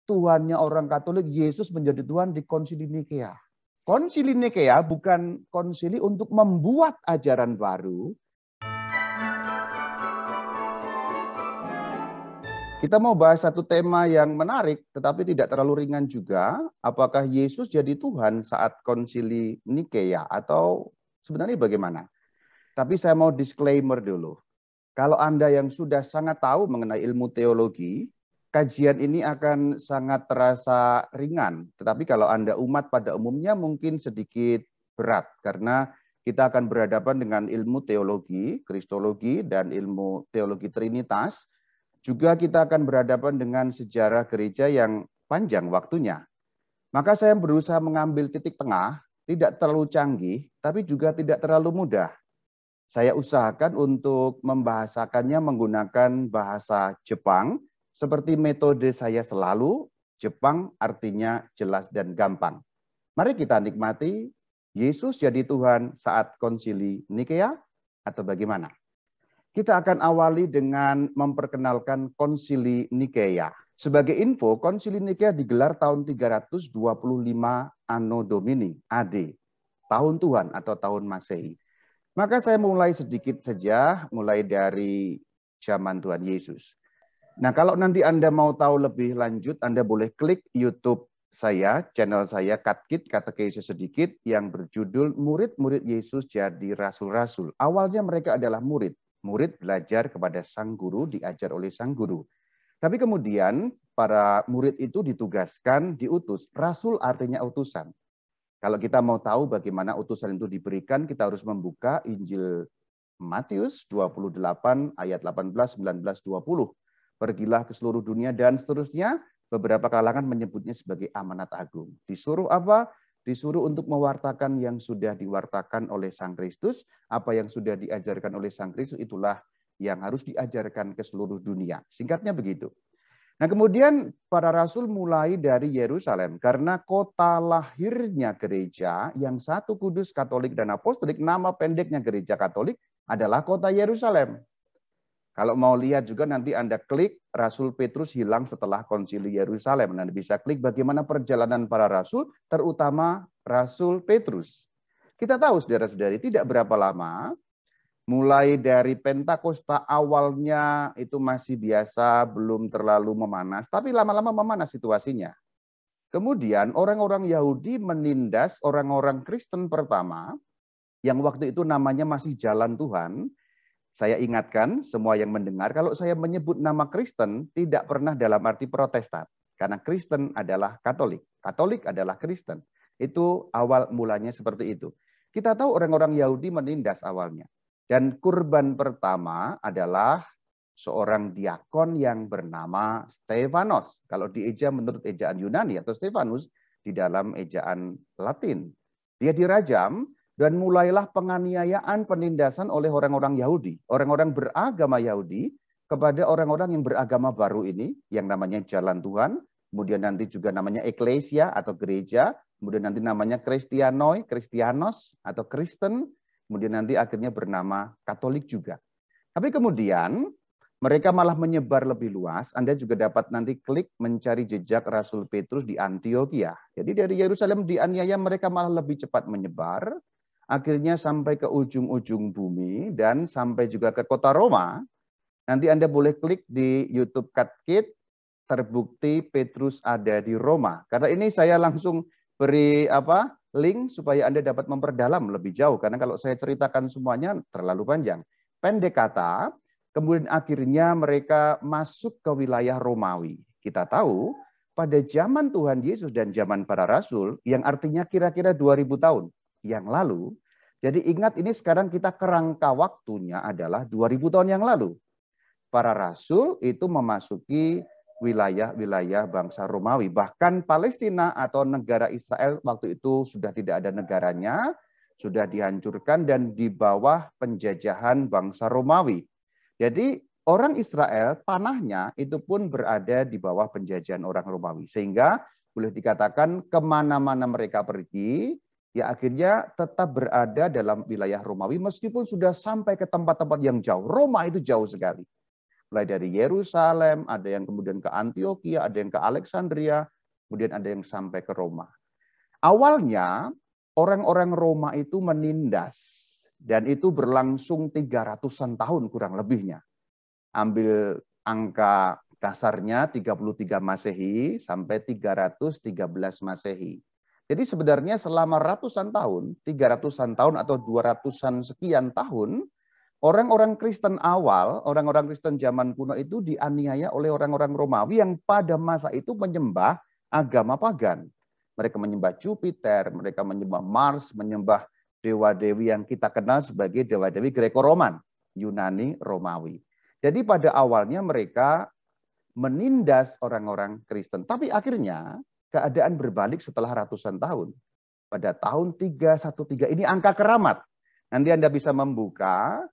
Tuhannya orang Katolik, Yesus menjadi Tuhan di Konsili Nikea. Konsili Nikea bukan konsili untuk membuat ajaran baru. Kita mau bahas satu tema yang menarik, tetapi tidak terlalu ringan juga. Apakah Yesus jadi Tuhan saat Konsili Nikea atau sebenarnya bagaimana? Tapi saya mau disclaimer dulu. Kalau Anda yang sudah sangat tahu mengenai ilmu teologi, kajian ini akan sangat terasa ringan. Tetapi kalau Anda umat pada umumnya mungkin sedikit berat, karena kita akan berhadapan dengan ilmu teologi, kristologi, dan ilmu teologi Trinitas. Juga kita akan berhadapan dengan sejarah gereja yang panjang waktunya. Maka saya berusaha mengambil titik tengah, tidak terlalu canggih, tapi juga tidak terlalu mudah. Saya usahakan untuk membahasakannya menggunakan bahasa Jepang, seperti metode saya selalu, Jepang artinya jelas dan gampang. Mari kita nikmati Yesus jadi Tuhan saat Konsili Nikea atau bagaimana? Kita akan awali dengan memperkenalkan Konsili Nikea. Sebagai info, Konsili Nikea digelar tahun 325 Anno Domini, AD, tahun Tuhan atau tahun Masehi. Maka saya mulai sedikit saja, mulai dari zaman Tuhan Yesus. Nah, kalau nanti Anda mau tahu lebih lanjut, Anda boleh klik YouTube saya, channel saya, Katkit, Katekese Sedikit, yang berjudul Murid-Murid Yesus Jadi Rasul-Rasul. Awalnya mereka adalah murid. Murid belajar kepada sang guru, diajar oleh sang guru. Tapi kemudian para murid itu ditugaskan, diutus. Rasul artinya utusan. Kalau kita mau tahu bagaimana utusan itu diberikan, kita harus membuka Injil Matius 28 ayat 18, 19, 20. Pergilah ke seluruh dunia dan seterusnya. Beberapa kalangan menyebutnya sebagai amanat agung. Disuruh apa? Disuruh untuk mewartakan yang sudah diwartakan oleh Sang Kristus, apa yang sudah diajarkan oleh Sang Kristus itulah yang harus diajarkan ke seluruh dunia. Singkatnya begitu. Nah, kemudian para rasul mulai dari Yerusalem karena kota lahirnya gereja yang satu, kudus, katolik, dan apostolik, nama pendeknya gereja Katolik adalah kota Yerusalem. Kalau mau lihat juga nanti Anda klik Rasul Petrus hilang setelah Konsili Yerusalem. Anda bisa klik bagaimana perjalanan para rasul, terutama Rasul Petrus. Kita tahu saudara-saudari tidak berapa lama, mulai dari Pentakosta awalnya itu masih biasa, belum terlalu memanas, tapi lama-lama memanas situasinya. Kemudian orang-orang Yahudi menindas orang-orang Kristen pertama, yang waktu itu namanya masih Jalan Tuhan. Saya ingatkan semua yang mendengar, kalau saya menyebut nama Kristen, tidak pernah dalam arti Protestan. Karena Kristen adalah Katolik. Katolik adalah Kristen. Itu awal mulanya seperti itu. Kita tahu orang-orang Yahudi menindas awalnya. Dan kurban pertama adalah seorang diakon yang bernama Stefanos. Kalau dieja menurut ejaan Yunani atau Stefanus di dalam ejaan Latin. Dia dirajam. Dan mulailah penganiayaan, penindasan oleh orang-orang Yahudi. Orang-orang beragama Yahudi kepada orang-orang yang beragama baru ini, yang namanya Jalan Tuhan, kemudian nanti juga namanya Eklesia atau gereja, kemudian nanti namanya Kristianoi, Kristianos atau Kristen, kemudian nanti akhirnya bernama Katolik juga. Tapi kemudian mereka malah menyebar lebih luas. Anda juga dapat nanti klik mencari jejak Rasul Petrus di Antioquia. Jadi dari Yerusalem dianiaya mereka malah lebih cepat menyebar. Akhirnya sampai ke ujung-ujung bumi dan sampai juga ke kota Roma. Nanti Anda boleh klik di YouTube Katkit, terbukti Petrus ada di Roma. Karena ini saya langsung beri link supaya Anda dapat memperdalam lebih jauh. Karena kalau saya ceritakan semuanya terlalu panjang. Pendek kata, kemudian akhirnya mereka masuk ke wilayah Romawi. Kita tahu pada zaman Tuhan Yesus dan zaman para rasul, yang artinya kira-kira 2000 tahun yang lalu. Jadi ingat ini sekarang kita kerangka waktunya adalah 2000 tahun yang lalu. Para rasul itu memasuki wilayah-wilayah bangsa Romawi. Bahkan Palestina atau negara Israel waktu itu sudah tidak ada negaranya, sudah dihancurkan dan di bawah penjajahan bangsa Romawi. Jadi orang Israel tanahnya itu pun berada di bawah penjajahan orang Romawi. Sehingga boleh dikatakan kemana-mana mereka pergi, ya akhirnya tetap berada dalam wilayah Romawi meskipun sudah sampai ke tempat-tempat yang jauh. Roma itu jauh sekali. mulai dari Yerusalem, ada yang kemudian ke Antioquia, ada yang ke Alexandria, kemudian ada yang sampai ke Roma. Awalnya orang-orang Roma itu menindas, dan itu berlangsung 300-an tahun kurang lebihnya. Ambil angka dasarnya 33 Masehi sampai 313 Masehi. Jadi sebenarnya selama ratusan tahun, 300-an tahun atau 200-an sekian tahun, orang-orang Kristen awal, orang-orang Kristen zaman kuno itu dianiaya oleh orang-orang Romawi yang pada masa itu menyembah agama pagan. Mereka menyembah Jupiter, mereka menyembah Mars, menyembah dewa-dewi yang kita kenal sebagai dewa-dewi Greko-Roman, Yunani, Romawi. Jadi pada awalnya mereka menindas orang-orang Kristen. Tapi akhirnya keadaan berbalik setelah ratusan tahun. Pada tahun 313 ini angka keramat. Nanti Anda bisa membuka,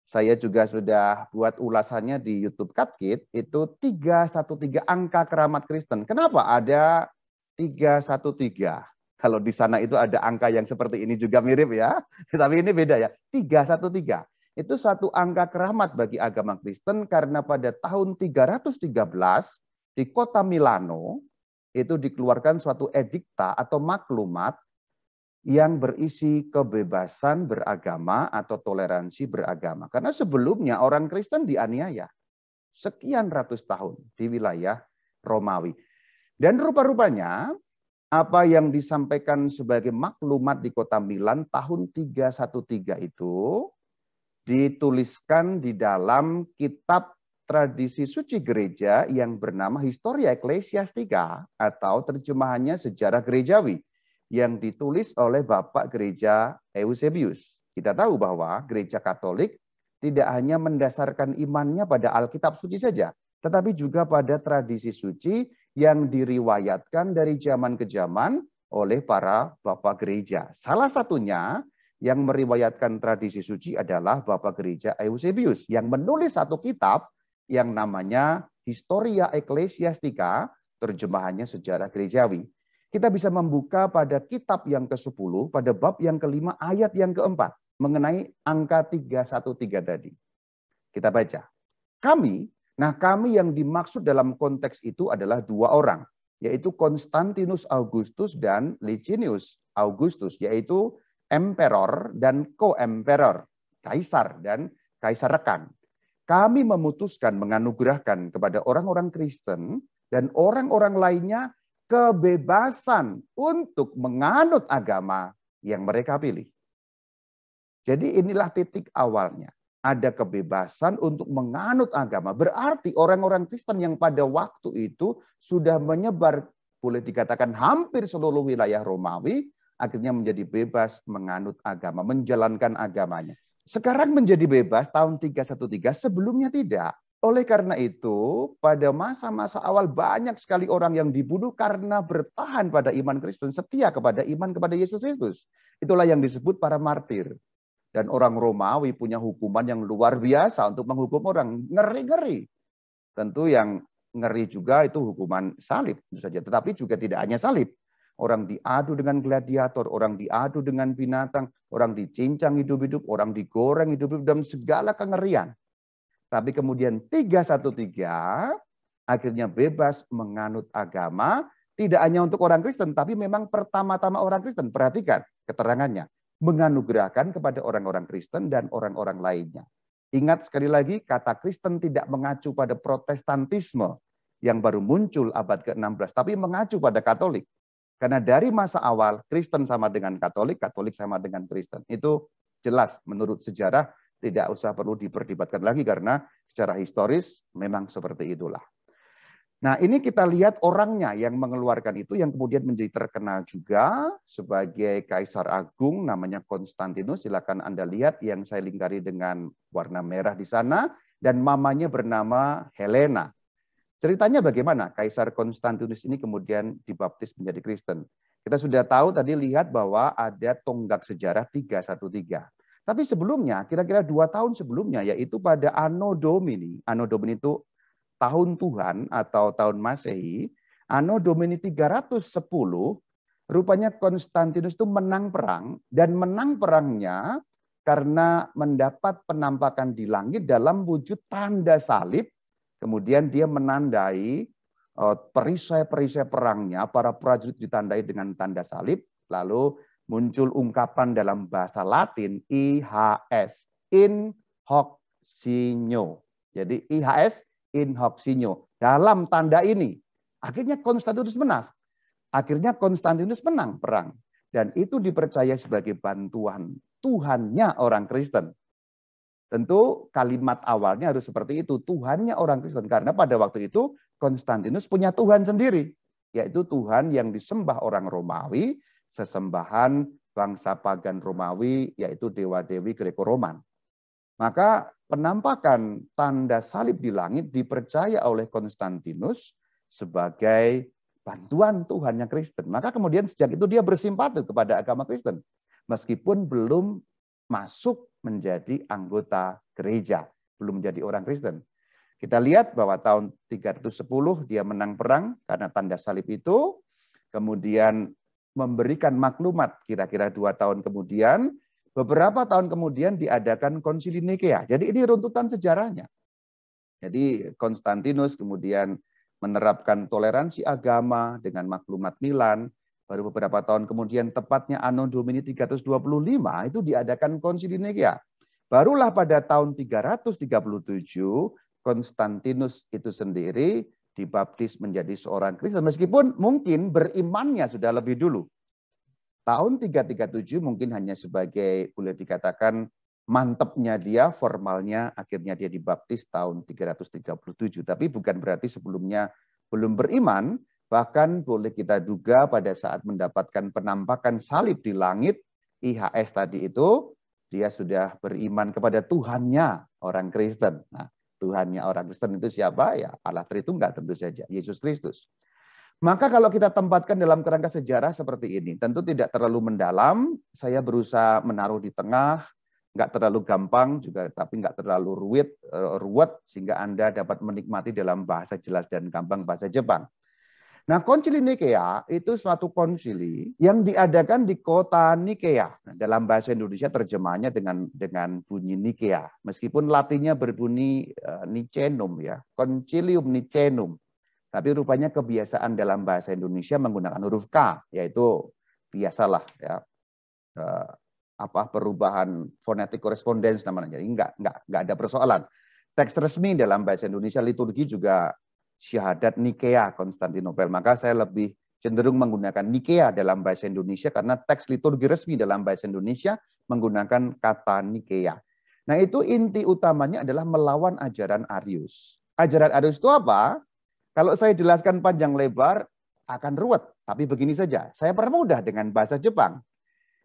saya juga sudah buat ulasannya di YouTube Katkit, itu 313 angka keramat Kristen. Kenapa ada 313? Kalau di sana itu ada angka yang seperti ini juga mirip ya, tapi ini beda ya. 313 itu satu angka keramat bagi agama Kristen karena pada tahun 313 di kota Milano itu dikeluarkan suatu edikta atau maklumat yang berisi kebebasan beragama atau toleransi beragama. Karena sebelumnya orang Kristen dianiaya sekian ratus tahun di wilayah Romawi. Dan rupa-rupanya apa yang disampaikan sebagai maklumat di kota Milan tahun 313 itu dituliskan di dalam kitab tradisi suci gereja yang bernama Historia Ecclesiastica atau terjemahannya sejarah gerejawi yang ditulis oleh Bapak Gereja Eusebius. Kita tahu bahwa gereja Katolik tidak hanya mendasarkan imannya pada Alkitab suci saja, tetapi juga pada tradisi suci yang diriwayatkan dari zaman ke zaman oleh para bapak gereja. Salah satunya yang meriwayatkan tradisi suci adalah Bapak Gereja Eusebius yang menulis satu kitab yang namanya Historia Ecclesiastica, terjemahannya sejarah gerejawi. Kita bisa membuka pada kitab yang ke-10, pada bab yang ke-5, ayat yang ke-4, mengenai angka 313 tadi. Kita baca. Kami yang dimaksud dalam konteks itu adalah dua orang, yaitu Konstantinus Augustus dan Licinius Augustus, yaitu emperor dan co-emperor, kaisar dan kaisar rekan. Kami memutuskan menganugerahkan kepada orang-orang Kristen dan orang-orang lainnya kebebasan untuk menganut agama yang mereka pilih. Jadi inilah titik awalnya. Ada kebebasan untuk menganut agama. Berarti orang-orang Kristen yang pada waktu itu sudah menyebar, boleh dikatakan hampir seluruh wilayah Romawi, akhirnya menjadi bebas menganut agama, menjalankan agamanya. Sekarang menjadi bebas tahun 313, sebelumnya tidak. Oleh karena itu, pada masa-masa awal banyak sekali orang yang dibunuh karena bertahan pada iman Kristen, setia kepada iman kepada Yesus Kristus. Itulah yang disebut para martir. Dan orang Romawi punya hukuman yang luar biasa untuk menghukum orang. Ngeri-ngeri. Tentu yang ngeri juga itu hukuman salib tentu saja. Tetapi juga tidak hanya salib. Orang diadu dengan gladiator, orang diadu dengan binatang, orang dicincang hidup-hidup, orang digoreng hidup-hidup, dan segala kengerian. Tapi kemudian 313 akhirnya bebas menganut agama, tidak hanya untuk orang Kristen, tapi memang pertama-tama orang Kristen. Perhatikan keterangannya. Menganugerahkan kepada orang-orang Kristen dan orang-orang lainnya. Ingat sekali lagi, kata Kristen tidak mengacu pada Protestantisme yang baru muncul abad ke-16, tapi mengacu pada Katolik. Karena dari masa awal, Kristen sama dengan Katolik, Katolik sama dengan Kristen. Itu jelas menurut sejarah, tidak usah perlu diperdebatkan lagi karena secara historis memang seperti itulah. Nah, ini kita lihat orangnya yang mengeluarkan itu yang kemudian menjadi terkenal juga sebagai Kaisar Agung namanya Konstantinus. Silakan Anda lihat yang saya lingkari dengan warna merah di sana dan mamanya bernama Helena. Ceritanya bagaimana Kaisar Konstantinus ini kemudian dibaptis menjadi Kristen. Kita sudah tahu tadi lihat bahwa ada tonggak sejarah 313. Tapi sebelumnya, kira-kira 2 tahun sebelumnya, yaitu pada Anno Domini. Anno Domini itu tahun Tuhan atau tahun Masehi. Anno Domini 310, rupanya Konstantinus itu menang perang. Dan menang perangnya karena mendapat penampakan di langit dalam wujud tanda salib kemudian dia menandai perisai-perisai perangnya, para prajurit ditandai dengan tanda salib, lalu muncul ungkapan dalam bahasa Latin IHS, in hoc signo. Jadi IHS, in hoc signo. Dalam tanda ini, akhirnya Konstantinus menang. Akhirnya Konstantinus menang perang. Dan itu dipercaya sebagai bantuan Tuhannya orang Kristen. Tentu kalimat awalnya harus seperti itu, Tuhannya orang Kristen. Karena pada waktu itu Konstantinus punya Tuhan sendiri, yaitu Tuhan yang disembah orang Romawi, sesembahan bangsa pagan Romawi, yaitu dewa-dewi Greko-Roman. Maka penampakan tanda salib di langit dipercaya oleh Konstantinus sebagai bantuan Tuhannya Kristen. Maka kemudian sejak itu dia bersimpati kepada agama Kristen, meskipun belum masuk menjadi anggota gereja, belum menjadi orang Kristen. Kita lihat bahwa tahun 310 dia menang perang karena tanda salib itu, kemudian memberikan maklumat kira-kira 2 tahun kemudian, beberapa tahun kemudian diadakan konsili Nikea. Jadi ini runtutan sejarahnya. Jadi Konstantinus kemudian menerapkan toleransi agama dengan maklumat Milan. Baru beberapa tahun kemudian, tepatnya Anno Domini 325, itu diadakan konsili Nikea. Barulah pada tahun 337, Konstantinus itu sendiri dibaptis menjadi seorang Kristen. Meskipun mungkin berimannya sudah lebih dulu. Tahun 337 mungkin hanya sebagai, boleh dikatakan, mantepnya dia, formalnya akhirnya dia dibaptis tahun 337. Tapi bukan berarti sebelumnya belum beriman. Bahkan boleh kita duga pada saat mendapatkan penampakan salib di langit, IHS tadi itu, dia sudah beriman kepada Tuhannya orang Kristen. Nah, Tuhannya orang Kristen itu siapa? Ya Allah Tritunggal tentu saja, Yesus Kristus. Maka kalau kita tempatkan dalam kerangka sejarah seperti ini, tentu tidak terlalu mendalam, saya berusaha menaruh di tengah, nggak terlalu gampang juga, tapi nggak terlalu ruwet, sehingga Anda dapat menikmati dalam bahasa jelas dan gampang bahasa Jepang. Nah, konsili Nikea itu suatu konsili yang diadakan di kota Nikea. Nah, dalam bahasa Indonesia terjemahannya dengan bunyi Nikea, meskipun Latinnya berbunyi Nicenum ya, Concilium Nicenum. Tapi rupanya kebiasaan dalam bahasa Indonesia menggunakan huruf K, yaitu biasalah ya perubahan fonetik korespondens namanya. Jadi enggak ada persoalan. Teks resmi dalam bahasa Indonesia liturgi juga Syahadat Nikea Konstantinopel. Maka saya lebih cenderung menggunakan Nikea dalam bahasa Indonesia karena teks liturgi resmi dalam bahasa Indonesia menggunakan kata Nikea. Nah, itu inti utamanya adalah melawan ajaran Arius. Ajaran Arius itu apa? Kalau saya jelaskan panjang lebar akan ruwet, tapi begini saja. Saya permudah dengan bahasa Jepang.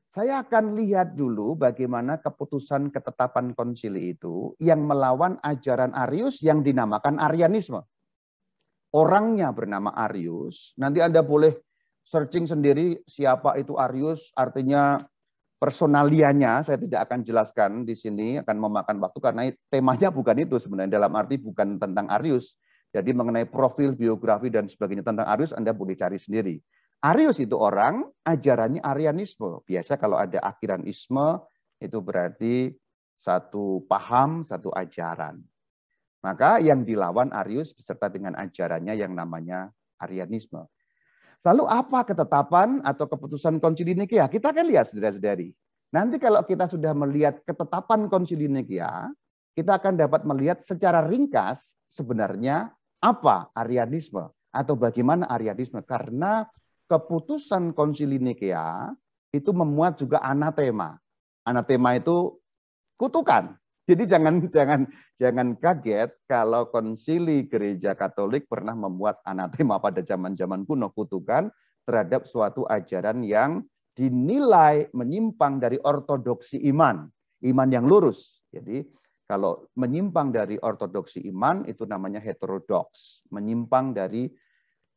Saya akan lihat dulu bagaimana keputusan ketetapan konsili itu yang melawan ajaran Arius yang dinamakan Arianisme. Orangnya bernama Arius. Nanti Anda boleh searching sendiri siapa itu Arius, artinya personalianya saya tidak akan jelaskan di sini, akan memakan waktu karena temanya bukan itu sebenarnya, dalam arti bukan tentang Arius. Jadi mengenai profil, biografi dan sebagainya tentang Arius Anda boleh cari sendiri. Arius itu orang, ajarannya Arianisme. Biasa kalau ada akhiran isme itu berarti satu paham, satu ajaran. Maka yang dilawan Arius beserta dengan ajarannya yang namanya Arianisme. Lalu apa ketetapan atau keputusan konsili Nikea? Kita akan lihat saudara-saudari. Nanti kalau kita sudah melihat ketetapan konsili Nikea, kita akan dapat melihat secara ringkas sebenarnya apa Arianisme atau bagaimana Arianisme. Karena keputusan konsili Nikea itu memuat juga anatema. Anatema itu kutukan. Jadi jangan kaget kalau konsili gereja Katolik pernah memuat anatema pada zaman-zaman kuno, kutukan terhadap suatu ajaran yang dinilai menyimpang dari ortodoksi iman yang lurus. Jadi kalau menyimpang dari ortodoksi iman itu namanya heterodoks, menyimpang dari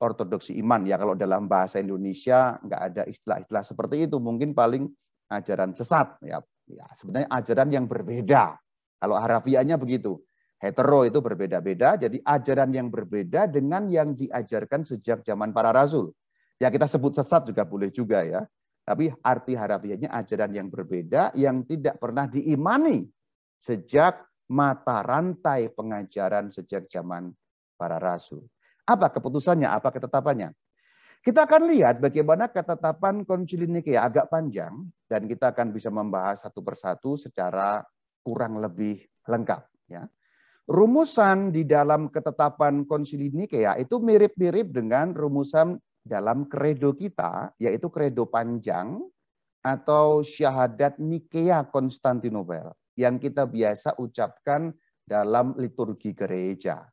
ortodoksi iman. Ya kalau dalam bahasa Indonesia nggak ada istilah-istilah seperti itu, mungkin paling ajaran sesat. Ya sebenarnya ajaran yang berbeda. Kalau harafiahnya begitu. Hetero itu berbeda-beda, jadi ajaran yang berbeda dengan yang diajarkan sejak zaman para rasul. Ya kita sebut sesat juga boleh juga ya. Tapi arti harafiahnya ajaran yang berbeda yang tidak pernah diimani sejak mata rantai pengajaran sejak zaman para rasul. Apa keputusannya? Apa ketetapannya? Kita akan lihat bagaimana ketetapan Konsili Nikea agak panjang dan kita akan bisa membahas satu persatu secara kurang lebih lengkap. Ya. Rumusan di dalam ketetapan Konsili Nikea itu mirip-mirip dengan rumusan dalam kredo kita, yaitu kredo panjang atau syahadat Nikea Konstantinopel yang kita biasa ucapkan dalam liturgi gereja.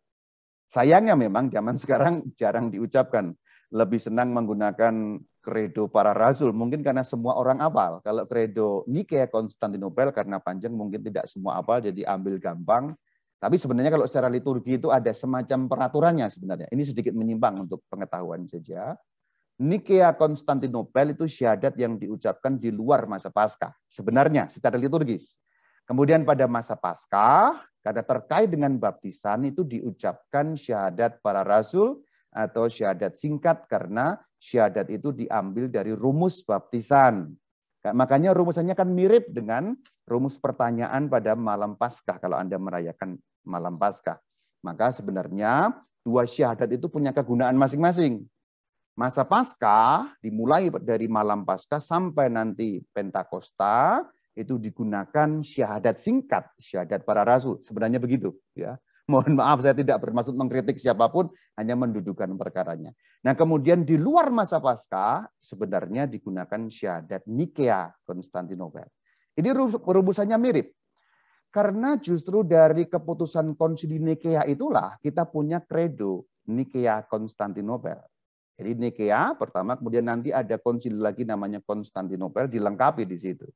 Sayangnya memang zaman sekarang jarang diucapkan. Lebih senang menggunakan kredo para rasul, mungkin karena semua orang hafal. Kalau kredo Nikea Konstantinopel karena panjang mungkin tidak semua hafal, jadi ambil gampang. Tapi sebenarnya kalau secara liturgi itu ada semacam peraturannya sebenarnya. Ini sedikit menyimpang untuk pengetahuan saja. Nikea Konstantinopel itu syahadat yang diucapkan di luar masa Paskah. Sebenarnya secara liturgis. Kemudian pada masa Paskah, karena terkait dengan baptisan itu diucapkan syahadat para rasul atau syahadat singkat karena syahadat itu diambil dari rumus baptisan. Makanya rumusannya kan mirip dengan rumus pertanyaan pada malam Paskah kalau Anda merayakan malam Paskah. Maka sebenarnya dua syahadat itu punya kegunaan masing-masing. Masa Paskah dimulai dari malam Paskah sampai nanti Pentakosta itu digunakan syahadat singkat, syahadat para rasul. Sebenarnya begitu, ya. Mohon maaf saya tidak bermaksud mengkritik siapapun, hanya mendudukan perkaranya. Nah, kemudian di luar masa Paskah sebenarnya digunakan syahadat Nikea Konstantinopel. Ini rumusannya mirip. Karena justru dari keputusan Konsili Nikea itulah kita punya kredo Nikea Konstantinopel. Jadi Nikea pertama, kemudian nanti ada konsili lagi namanya Konstantinopel dilengkapi di situ.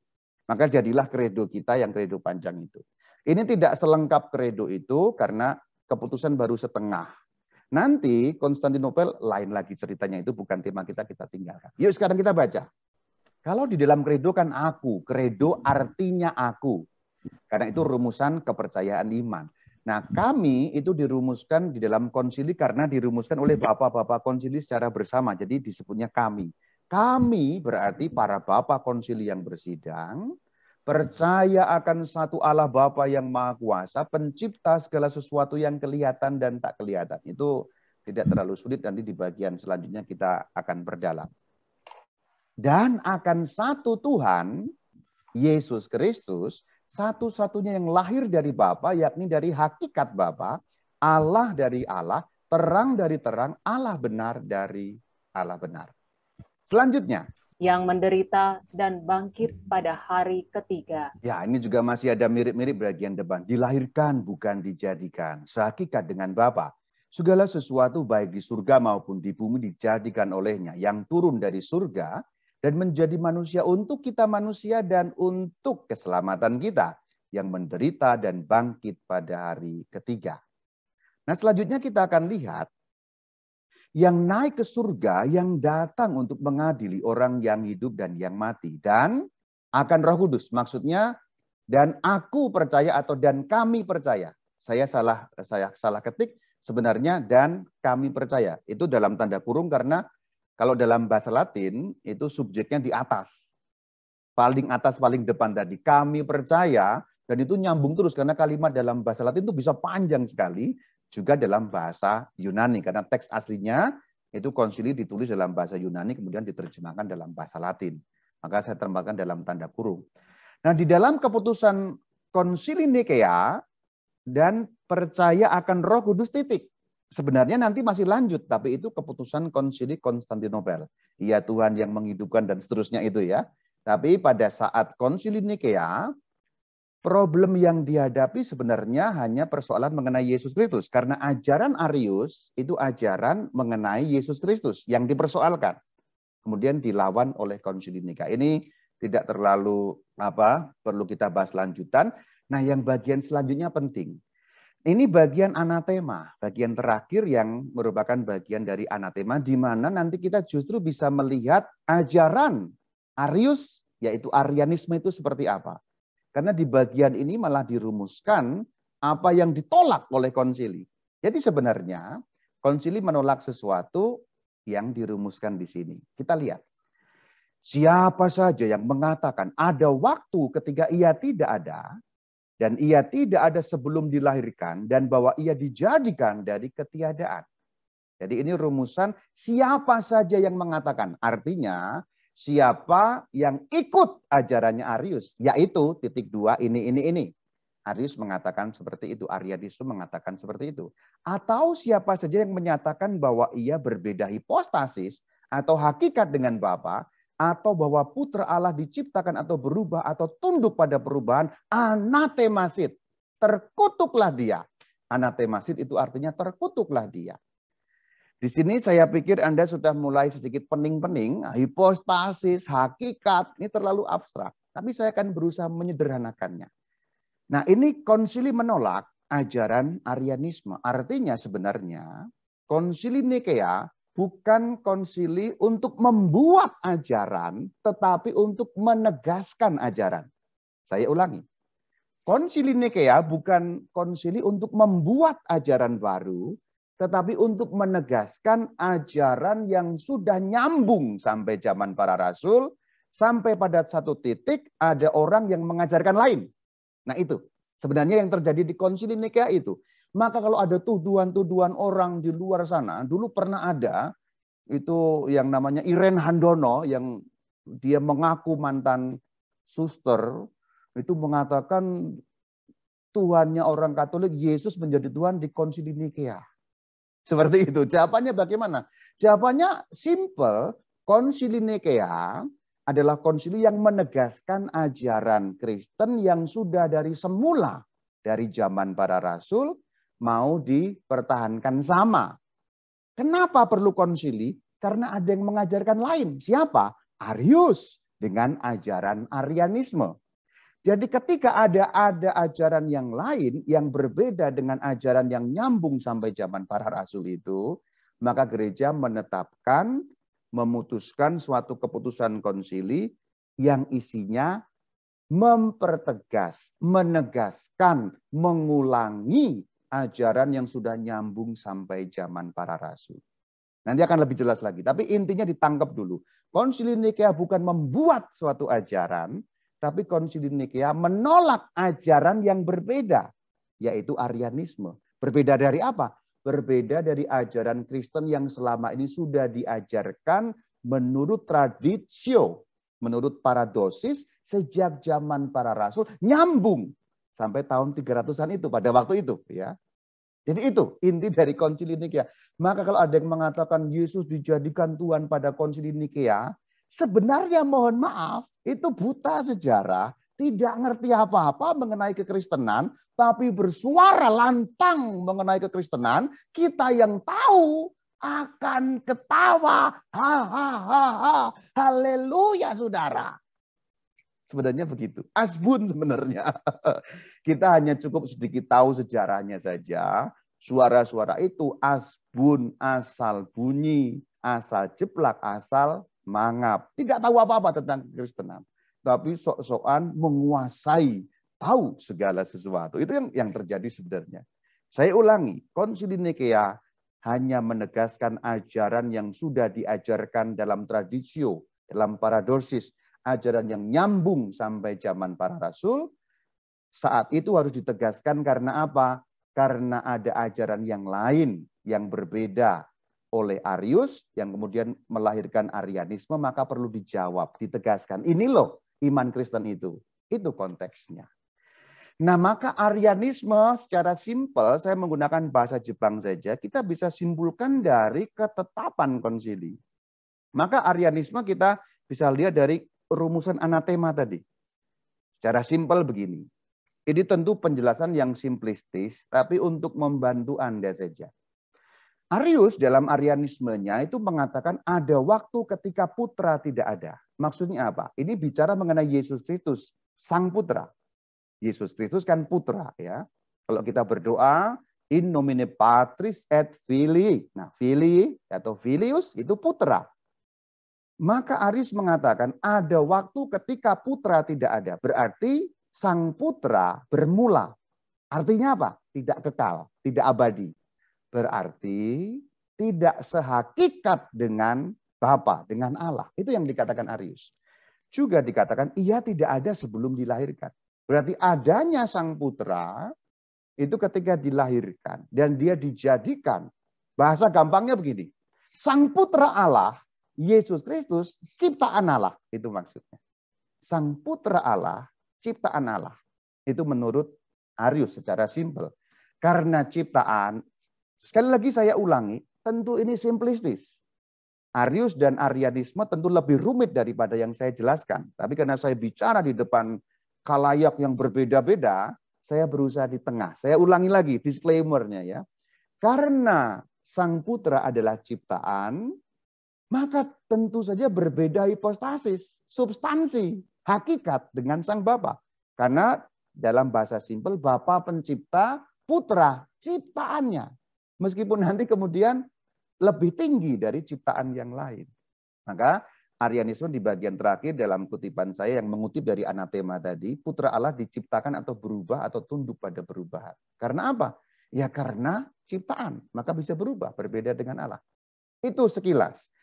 Maka jadilah kredo kita yang kredo panjang itu. Ini tidak selengkap kredo itu karena keputusan baru setengah. Nanti Konstantinopel lain lagi ceritanya, itu bukan tema kita tinggalkan. Yuk sekarang kita baca. Kalau di dalam kredo kan aku, kredo artinya aku. Karena itu rumusan kepercayaan iman. Nah, kami itu dirumuskan di dalam konsili karena dirumuskan oleh bapak-bapak konsili secara bersama. Jadi disebutnya kami. Kami berarti para bapak konsili yang bersidang, percaya akan satu Allah Bapa yang Maha Kuasa, pencipta segala sesuatu yang kelihatan dan tak kelihatan. Itu tidak terlalu sulit, nanti di bagian selanjutnya kita akan berdalam. Dan akan satu Tuhan, Yesus Kristus, satu-satunya yang lahir dari Bapa, yakni dari hakikat Bapa, Allah dari Allah, terang dari terang, Allah benar dari Allah benar. Selanjutnya, yang menderita dan bangkit pada hari ketiga. Ya, ini juga masih ada mirip-mirip bagian depan. Dilahirkan bukan dijadikan. Sehakikat dengan Bapa. Segala sesuatu baik di surga maupun di bumi dijadikan olehnya. Yang turun dari surga dan menjadi manusia untuk kita manusia dan untuk keselamatan kita. Yang menderita dan bangkit pada hari ketiga. Nah, selanjutnya kita akan lihat yang naik ke surga, yang datang untuk mengadili orang yang hidup dan yang mati. Dan akan Roh Kudus. Maksudnya, dan aku percaya atau dan kami percaya. Saya salah ketik sebenarnya dan kami percaya. Itu dalam tanda kurung karena kalau dalam bahasa Latin itu subjeknya di atas. Paling atas, paling depan tadi. Kami percaya dan itu nyambung terus karena kalimat dalam bahasa Latin itu bisa panjang sekali. Juga dalam bahasa Yunani, karena teks aslinya itu konsili ditulis dalam bahasa Yunani, kemudian diterjemahkan dalam bahasa Latin. Maka saya terjemahkan dalam tanda kurung. Nah, di dalam keputusan Konsili Nikea dan percaya akan Roh Kudus titik. Sebenarnya nanti masih lanjut, tapi itu keputusan Konsili Konstantinopel. Iya Tuhan yang menghidupkan dan seterusnya itu ya. Tapi pada saat Konsili Nikea, problem yang dihadapi sebenarnya hanya persoalan mengenai Yesus Kristus. Karena ajaran Arius itu ajaran mengenai Yesus Kristus yang dipersoalkan. Kemudian dilawan oleh Konsili Nikea. Ini tidak terlalu perlu kita bahas lanjutan. Nah, yang bagian selanjutnya penting. Ini bagian anatema, bagian terakhir yang merupakan bagian dari anatema, di mana nanti kita justru bisa melihat ajaran Arius, yaitu Arianisme itu seperti apa. Karena di bagian ini malah dirumuskan apa yang ditolak oleh konsili. Jadi sebenarnya konsili menolak sesuatu yang dirumuskan di sini. Kita lihat. Siapa saja yang mengatakan ada waktu ketika ia tidak ada, Dan ia tidak ada sebelum dilahirkan dan bahwa ia dijadikan dari ketiadaan. Jadi ini rumusan siapa saja yang mengatakan. Artinya siapa yang ikut ajarannya Arius. Yaitu titik 2 ini. Arius mengatakan seperti itu. Arianisme mengatakan seperti itu. Atau siapa saja yang menyatakan bahwa ia berbeda hipostasis atau hakikat dengan Bapa, atau bahwa putra Allah diciptakan atau berubah atau tunduk pada perubahan, anatemasit. Terkutuklah dia. Anatemasit itu artinya terkutuklah dia. Di sini saya pikir Anda sudah mulai sedikit pening-pening, hipostasis, hakikat, ini terlalu abstrak. Tapi saya akan berusaha menyederhanakannya. Nah, ini konsili menolak ajaran Arianisme. Artinya sebenarnya konsili Nikea bukan konsili untuk membuat ajaran, tetapi untuk menegaskan ajaran. Saya ulangi. Konsili Nikea bukan konsili untuk membuat ajaran baru, tetapi untuk menegaskan ajaran yang sudah nyambung sampai zaman para rasul, sampai pada satu titik ada orang yang mengajarkan lain. Nah itu sebenarnya yang terjadi di konsili Nikea itu. Maka kalau ada tuduhan-tuduhan orang di luar sana, dulu pernah ada itu yang namanya Irene Handono yang dia mengaku mantan suster, itu mengatakan Tuhannya orang Katolik, Yesus menjadi Tuhan di konsili Nikea. Seperti itu. Jawabannya bagaimana? Jawabannya simple. Konsili Nikea adalah konsili yang menegaskan ajaran Kristen yang sudah dari semula, dari zaman para rasul, mau dipertahankan sama. Kenapa perlu konsili? Karena ada yang mengajarkan lain. Siapa? Arius dengan ajaran Arianisme. Jadi ketika ada ajaran yang lain yang berbeda dengan ajaran yang nyambung sampai zaman para rasul itu, maka gereja menetapkan, memutuskan suatu keputusan konsili yang isinya mempertegas, menegaskan, mengulangi ajaran yang sudah nyambung sampai zaman para rasul. Nanti akan lebih jelas lagi. Tapi intinya ditangkap dulu. Konsili Nikea bukan membuat suatu ajaran, tapi konsili Nikea menolak ajaran yang berbeda, yaitu Arianisme. Berbeda dari apa? Berbeda dari ajaran Kristen yang selama ini sudah diajarkan menurut tradisio, menurut paradosis sejak zaman para rasul, nyambung sampai tahun 300-an itu, pada waktu itu. Ya. Jadi itu inti dari konsili Nikea. Maka kalau ada yang mengatakan Yesus dijadikan Tuhan pada konsili Nikea, sebenarnya mohon maaf, itu buta sejarah, tidak ngerti apa-apa mengenai kekristenan, tapi bersuara lantang mengenai kekristenan, kita yang tahu akan ketawa. Haleluya saudara. Sebenarnya begitu. Asbun sebenarnya. Kita hanya cukup sedikit tahu sejarahnya saja. Suara-suara itu asbun, asal bunyi, asal jeplak, asal mangap. Tidak tahu apa-apa tentang kekristenan. Tapi sok-sokan menguasai, tahu segala sesuatu. Itu yang terjadi sebenarnya. Saya ulangi, konsili Nikea hanya menegaskan ajaran yang sudah diajarkan dalam tradisio, dalam paradosis, ajaran yang nyambung sampai zaman para rasul. Saat itu harus ditegaskan karena apa? Karena ada ajaran yang lain yang berbeda oleh Arius yang kemudian melahirkan Arianisme, maka perlu dijawab, ditegaskan. Ini loh iman Kristen itu. Itu konteksnya. Nah, maka Arianisme secara simpel, saya menggunakan bahasa Jepang saja, kita bisa simpulkan dari ketetapan konsili. Maka Arianisme kita bisa lihat dari rumusan anatema tadi. Secara simpel begini. Ini tentu penjelasan yang simplistis, tapi untuk membantu Anda saja. Arius dalam Arianismenya itu mengatakan ada waktu ketika putra tidak ada. Maksudnya apa? Ini bicara mengenai Yesus Kristus, sang putra. Yesus Kristus kan putra ya. Kalau kita berdoa, in nomine Patris et Filii. Nah, Filii atau Filius itu putra. Maka Arius mengatakan ada waktu ketika putra tidak ada. Berarti sang putra bermula. Artinya apa? Tidak kekal, tidak abadi. Berarti tidak sehakikat dengan Bapa, dengan Allah. Itu yang dikatakan Arius. Juga dikatakan ia tidak ada sebelum dilahirkan. Berarti adanya Sang Putra itu ketika dilahirkan dan dia dijadikan, bahasa gampangnya begini, Sang Putra Allah, Yesus Kristus, ciptaan Allah, itu maksudnya. Sang Putra Allah, ciptaan Allah. Itu menurut Arius secara simpel. Karena ciptaan, sekali lagi saya ulangi, tentu ini simplistis. Arius dan Arianisme tentu lebih rumit daripada yang saya jelaskan. Tapi karena saya bicara di depan khalayak yang berbeda-beda, saya berusaha di tengah. Saya ulangi lagi disclaimer-nya ya. Karena Sang Putra adalah ciptaan, maka tentu saja berbeda hipostasis, substansi, hakikat dengan Sang Bapa. Karena dalam bahasa simpel, Bapa pencipta, Putra ciptaannya. Meskipun nanti kemudian lebih tinggi dari ciptaan yang lain. Maka Arianisme di bagian terakhir dalam kutipan saya yang mengutip dari anatema tadi, Putra Allah diciptakan atau berubah atau tunduk pada perubahan. Karena apa? Ya karena ciptaan, maka bisa berubah, berbeda dengan Allah. Itu sekilas.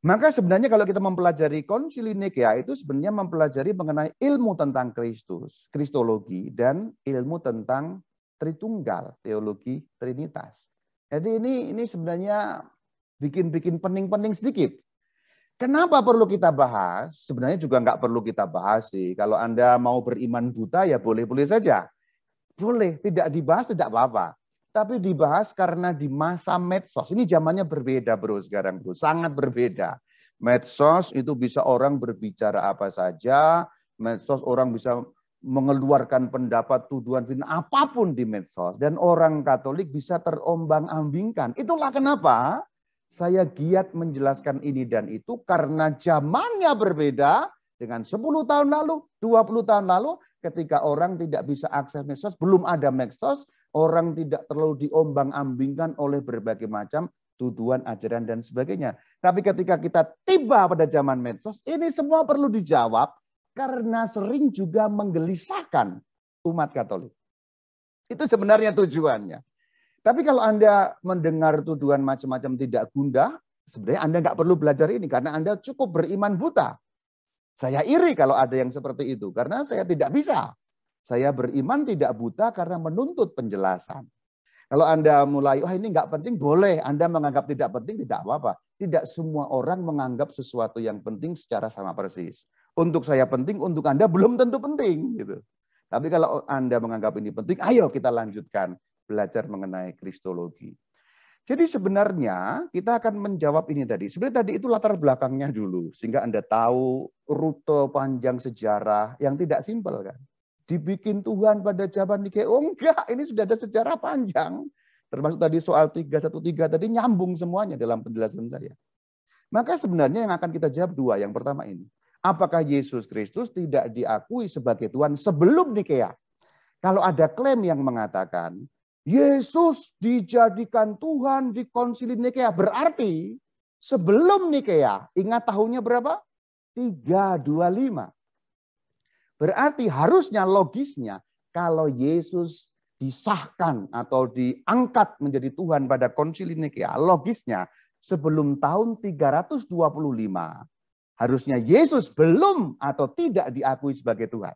Maka sebenarnya kalau kita mempelajari Konsili Nikea itu sebenarnya mempelajari mengenai ilmu tentang Kristus, Kristologi, dan ilmu tentang Tritunggal, teologi Trinitas. Jadi ini sebenarnya bikin pening-pening sedikit. Kenapa perlu kita bahas? Sebenarnya juga nggak perlu kita bahas sih. Kalau Anda mau beriman buta ya boleh-boleh saja. Boleh, tidak dibahas tidak apa-apa. Tapi dibahas karena di masa medsos. Ini zamannya berbeda bro sekarang bro. Sangat berbeda. Medsos itu bisa orang berbicara apa saja. Medsos orang bisa mengeluarkan pendapat, tuduhan, apapun di medsos. Dan orang Katolik bisa terombang-ambingkan. Itulah kenapa saya giat menjelaskan ini dan itu karena zamannya berbeda dengan 10 tahun lalu, 20 tahun lalu ketika orang tidak bisa akses medsos, belum ada medsos, orang tidak terlalu diombang-ambingkan oleh berbagai macam tuduhan, ajaran dan sebagainya. Tapi ketika kita tiba pada zaman medsos, ini semua perlu dijawab karena sering juga menggelisahkan umat Katolik. Itu sebenarnya tujuannya. Tapi kalau Anda mendengar tuduhan macam-macam tidak gundah, sebenarnya Anda nggak perlu belajar ini karena Anda cukup beriman buta. Saya iri kalau ada yang seperti itu karena saya tidak bisa. Saya beriman tidak buta karena menuntut penjelasan. Kalau Anda mulai, ini nggak penting, boleh. Anda menganggap tidak penting, tidak apa-apa. Tidak semua orang menganggap sesuatu yang penting secara sama persis. Untuk saya penting, untuk Anda belum tentu penting. Gitu. Tapi kalau Anda menganggap ini penting, ayo kita lanjutkan. Belajar mengenai Kristologi. Jadi sebenarnya kita akan menjawab ini tadi. Sebenarnya tadi itu latar belakangnya dulu. Sehingga Anda tahu rute panjang sejarah yang tidak simpel kan. Dibikin Tuhan pada zaman Nikea. Oh enggak, ini sudah ada sejarah panjang. Termasuk tadi soal 313 tadi nyambung semuanya dalam penjelasan saya. Maka sebenarnya yang akan kita jawab dua. Yang pertama ini. Apakah Yesus Kristus tidak diakui sebagai Tuhan sebelum Nikea? Kalau ada klaim yang mengatakan Yesus dijadikan Tuhan di Konsili Nikea. Berarti sebelum Nikea, ingat tahunnya berapa? 325. Berarti harusnya logisnya kalau Yesus disahkan atau diangkat menjadi Tuhan pada Konsili Nikea, logisnya sebelum tahun 325 harusnya Yesus belum atau tidak diakui sebagai Tuhan.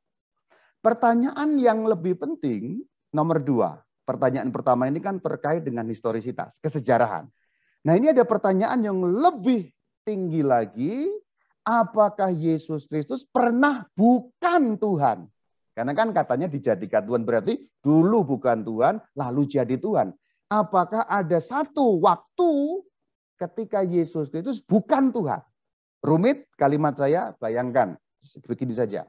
Pertanyaan yang lebih penting nomor 2. Pertanyaan pertama ini kan terkait dengan historisitas, kesejarahan. Nah ini ada pertanyaan yang lebih tinggi lagi. Apakah Yesus Kristus pernah bukan Tuhan? Karena kan katanya dijadikan Tuhan berarti dulu bukan Tuhan, lalu jadi Tuhan. Apakah ada satu waktu ketika Yesus Kristus bukan Tuhan? Rumit kalimat saya, bayangkan. Begini saja.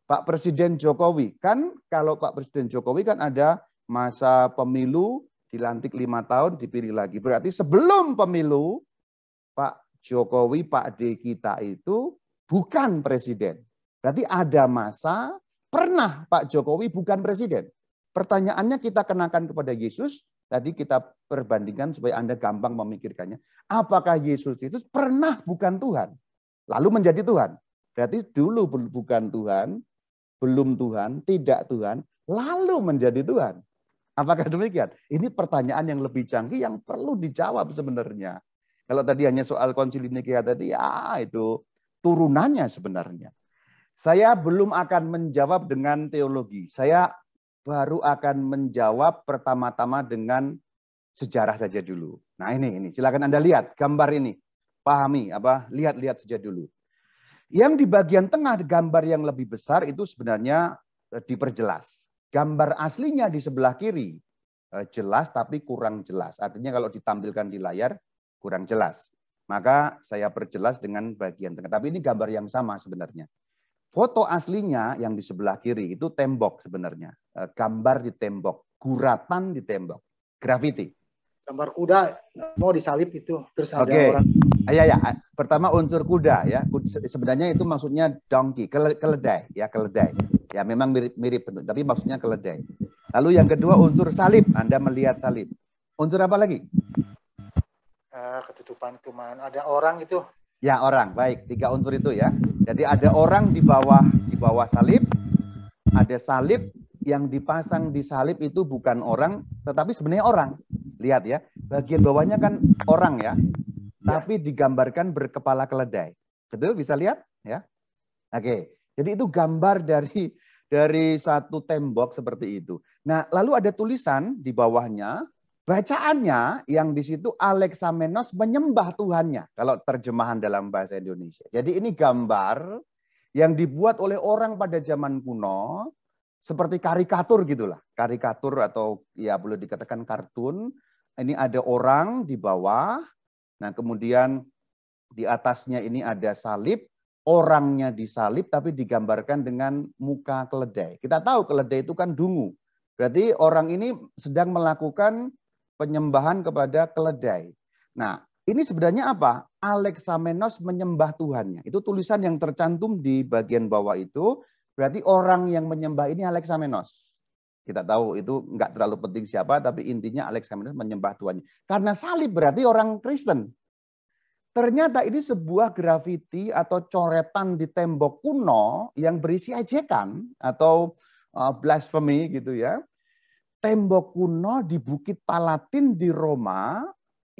Pak Presiden Jokowi, kan kalau Pak Presiden Jokowi kan ada masa pemilu, dilantik 5 tahun, dipilih lagi. Berarti sebelum pemilu, Pak Jokowi, Pak D kita itu bukan presiden. Berarti ada masa pernah Pak Jokowi bukan presiden. Pertanyaannya kita kenakan kepada Yesus, tadi kita perbandingkan supaya Anda gampang memikirkannya. Apakah Yesus Kristus pernah bukan Tuhan, lalu menjadi Tuhan? Berarti dulu bukan Tuhan, belum Tuhan, tidak Tuhan, lalu menjadi Tuhan. Apakah demikian? Ini pertanyaan yang lebih canggih yang perlu dijawab sebenarnya. Kalau tadi hanya soal Konsili Nikea tadi, ya itu turunannya sebenarnya. Saya belum akan menjawab dengan teologi. Saya baru akan menjawab pertama-tama dengan sejarah saja dulu. Nah ini silakan Anda lihat gambar ini. Pahami, lihat saja dulu. Yang di bagian tengah gambar yang lebih besar itu sebenarnya diperjelas. Gambar aslinya di sebelah kiri jelas tapi kurang jelas. Artinya kalau ditampilkan di layar kurang jelas. Maka saya perjelas dengan bagian tengah. Tapi ini gambar yang sama sebenarnya. Foto aslinya yang di sebelah kiri itu tembok sebenarnya. Gambar di tembok, guratan di tembok, grafiti. Gambar kuda mau disalib itu, terus ada orang. Ya. Pertama unsur kuda ya. Sebenarnya itu maksudnya donkey, keledai ya, keledai. Ya memang mirip bentuk, tapi maksudnya keledai. Lalu yang kedua unsur salib, Anda melihat salib. Unsur apa lagi? Ketutupan cuman ada orang itu. Ya orang, baik 3 unsur itu ya. Jadi ada orang di bawah salib, ada salib yang dipasang di salib itu bukan orang, tetapi sebenarnya orang. Lihat ya, bagian bawahnya kan orang ya, tapi digambarkan berkepala keledai. Betul, bisa lihat ya? Oke, jadi itu gambar dari satu tembok seperti itu. Nah, lalu ada tulisan di bawahnya. Bacaannya yang di situ Alexamenos menyembah Tuhannya. Kalau terjemahan dalam bahasa Indonesia. Jadi ini gambar yang dibuat oleh orang pada zaman kuno. Seperti karikatur gitulah. Karikatur atau ya boleh dikatakan kartun. Ini ada orang di bawah. Nah kemudian di atasnya ini ada salib. Orangnya disalib tapi digambarkan dengan muka keledai. Kita tahu keledai itu kan dungu. Berarti orang ini sedang melakukan penyembahan kepada keledai. Nah, ini sebenarnya apa? Alexamenos menyembah Tuhannya. Itu tulisan yang tercantum di bagian bawah itu. Berarti orang yang menyembah ini Alexamenos. Kita tahu itu enggak terlalu penting siapa, tapi intinya Alexamenos menyembah Tuhannya. Karena salib berarti orang Kristen. Ternyata ini sebuah grafiti atau coretan di tembok kuno yang berisi ejekan atau blasphemy gitu ya. Tembok kuno di Bukit Palatin di Roma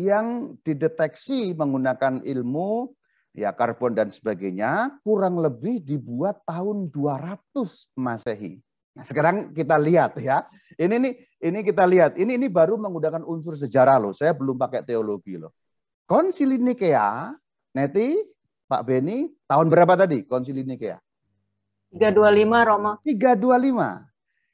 yang dideteksi menggunakan ilmu ya karbon dan sebagainya kurang lebih dibuat tahun 200 Masehi. Nah, sekarang kita lihat ya. Ini kita lihat. Ini baru menggunakan unsur sejarah loh. Saya belum pakai teologi loh. Konsili Nikea, Neti, Pak Beni, tahun berapa tadi Konsili Nikea? 325 Roma. 325.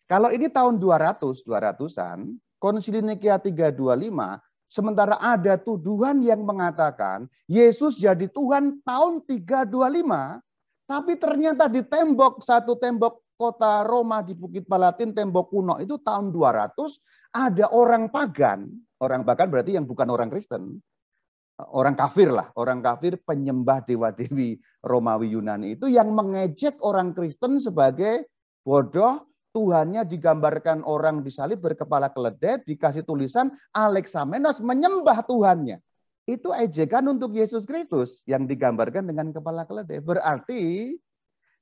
Kalau ini tahun 200-an, Konsili Nikea 325, sementara ada tuduhan yang mengatakan Yesus jadi Tuhan tahun 325, tapi ternyata di satu tembok kota Roma di Bukit Palatin, tembok kuno itu tahun 200, ada orang pagan. Orang pagan berarti yang bukan orang Kristen. Orang kafir lah, orang kafir penyembah dewa-dewi Romawi Yunani itu yang mengejek orang Kristen sebagai bodoh. Tuhannya digambarkan orang disalib berkepala keledai, dikasih tulisan Alexamenos menyembah Tuhannya. Itu ejekan untuk Yesus Kristus yang digambarkan dengan kepala keledai. Berarti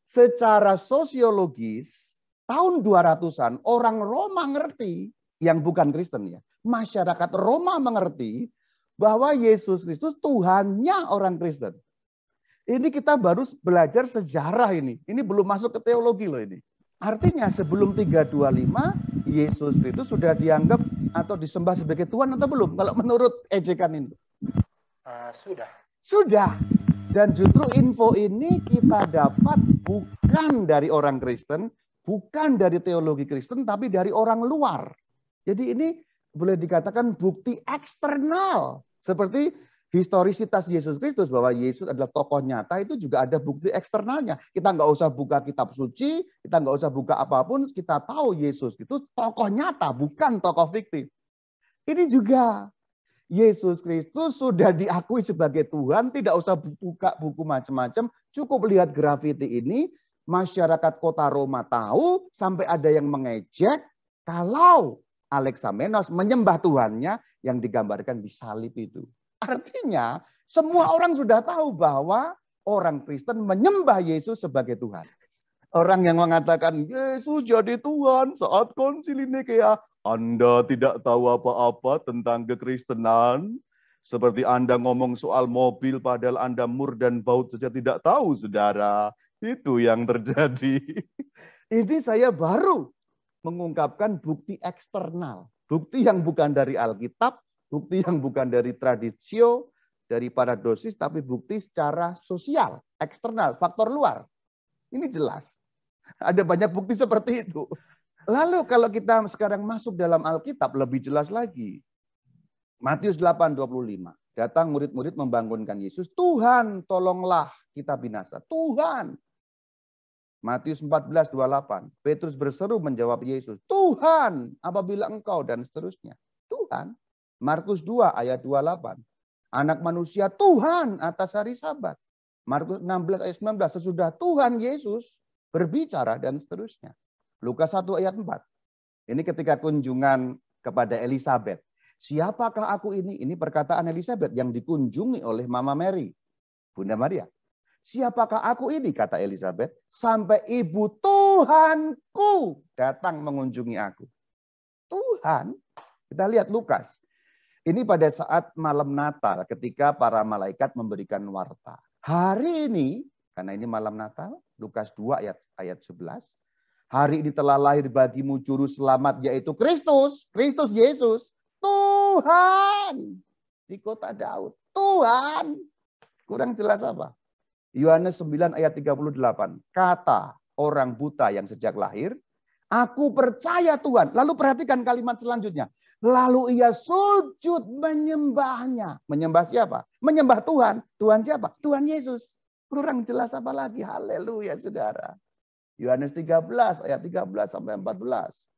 secara sosiologis tahun 200-an orang Roma ngerti, yang bukan Kristen ya. Masyarakat Roma mengerti bahwa Yesus Kristus Tuhannya orang Kristen. Ini kita baru belajar sejarah ini. Ini belum masuk ke teologi loh ini. Artinya sebelum 325 Yesus Kristus sudah dianggap atau disembah sebagai Tuhan atau belum? Kalau menurut ejekan ini. Sudah. Dan justru info ini kita dapat bukan dari orang Kristen, bukan dari teologi Kristen, tapi dari orang luar. Jadi ini boleh dikatakan bukti eksternal. Seperti historisitas Yesus Kristus, bahwa Yesus adalah tokoh nyata, itu juga ada bukti eksternalnya. Kita nggak usah buka kitab suci, kita nggak usah buka apapun, kita tahu Yesus itu tokoh nyata, bukan tokoh fiktif. Ini juga Yesus Kristus sudah diakui sebagai Tuhan, tidak usah buka buku macam-macam, cukup lihat grafiti ini, masyarakat kota Roma tahu, sampai ada yang mengejek, kalau Alexamenos menyembah Tuhannya yang digambarkan di salib itu. Artinya semua orang sudah tahu bahwa orang Kristen menyembah Yesus sebagai Tuhan. Orang yang mengatakan Yesus jadi Tuhan saat Konsili Nikea, Anda tidak tahu apa-apa tentang kekristenan. Seperti Anda ngomong soal mobil padahal Anda mur dan baut saja tidak tahu, saudara. Itu yang terjadi. Ini saya baru mengungkapkan bukti eksternal. Bukti yang bukan dari Alkitab, bukti yang bukan dari tradisio, dari paradosis, tapi bukti secara sosial, eksternal, faktor luar. Ini jelas. Ada banyak bukti seperti itu. Lalu kalau kita sekarang masuk dalam Alkitab, lebih jelas lagi. Matius 8:25. Datang murid-murid membangunkan Yesus. Tuhan, tolonglah kita binasa. Tuhan. Matius 14:28. Petrus berseru menjawab Yesus. Tuhan, apabila engkau, dan seterusnya. Tuhan. Markus 2 ayat 28. Anak manusia Tuhan atas hari Sabat. Markus 16 ayat 19. Sesudah Tuhan Yesus berbicara dan seterusnya. Lukas 1 ayat 4. Ini ketika kunjungan kepada Elizabeth. Siapakah aku ini? Ini perkataan Elizabeth yang dikunjungi oleh Mama Mary. Bunda Maria. Siapakah aku ini, kata Elizabeth, sampai ibu Tuhanku datang mengunjungi aku. Tuhan, kita lihat Lukas. Ini pada saat malam Natal ketika para malaikat memberikan warta. Hari ini, karena ini malam Natal, Lukas 2 ayat 11. Hari ini telah lahir bagimu juru selamat yaitu Kristus. Kristus Yesus. Tuhan. Di kota Daud. Tuhan. Kurang jelas apa? Yohanes 9 ayat 38. Kata orang buta yang sejak lahir, aku percaya Tuhan. Lalu perhatikan kalimat selanjutnya. Lalu ia sujud menyembahnya. Menyembah siapa? Menyembah Tuhan. Tuhan siapa? Tuhan Yesus. Kurang jelas apa lagi? Haleluya saudara. Yohanes 13 ayat 13 sampai 14.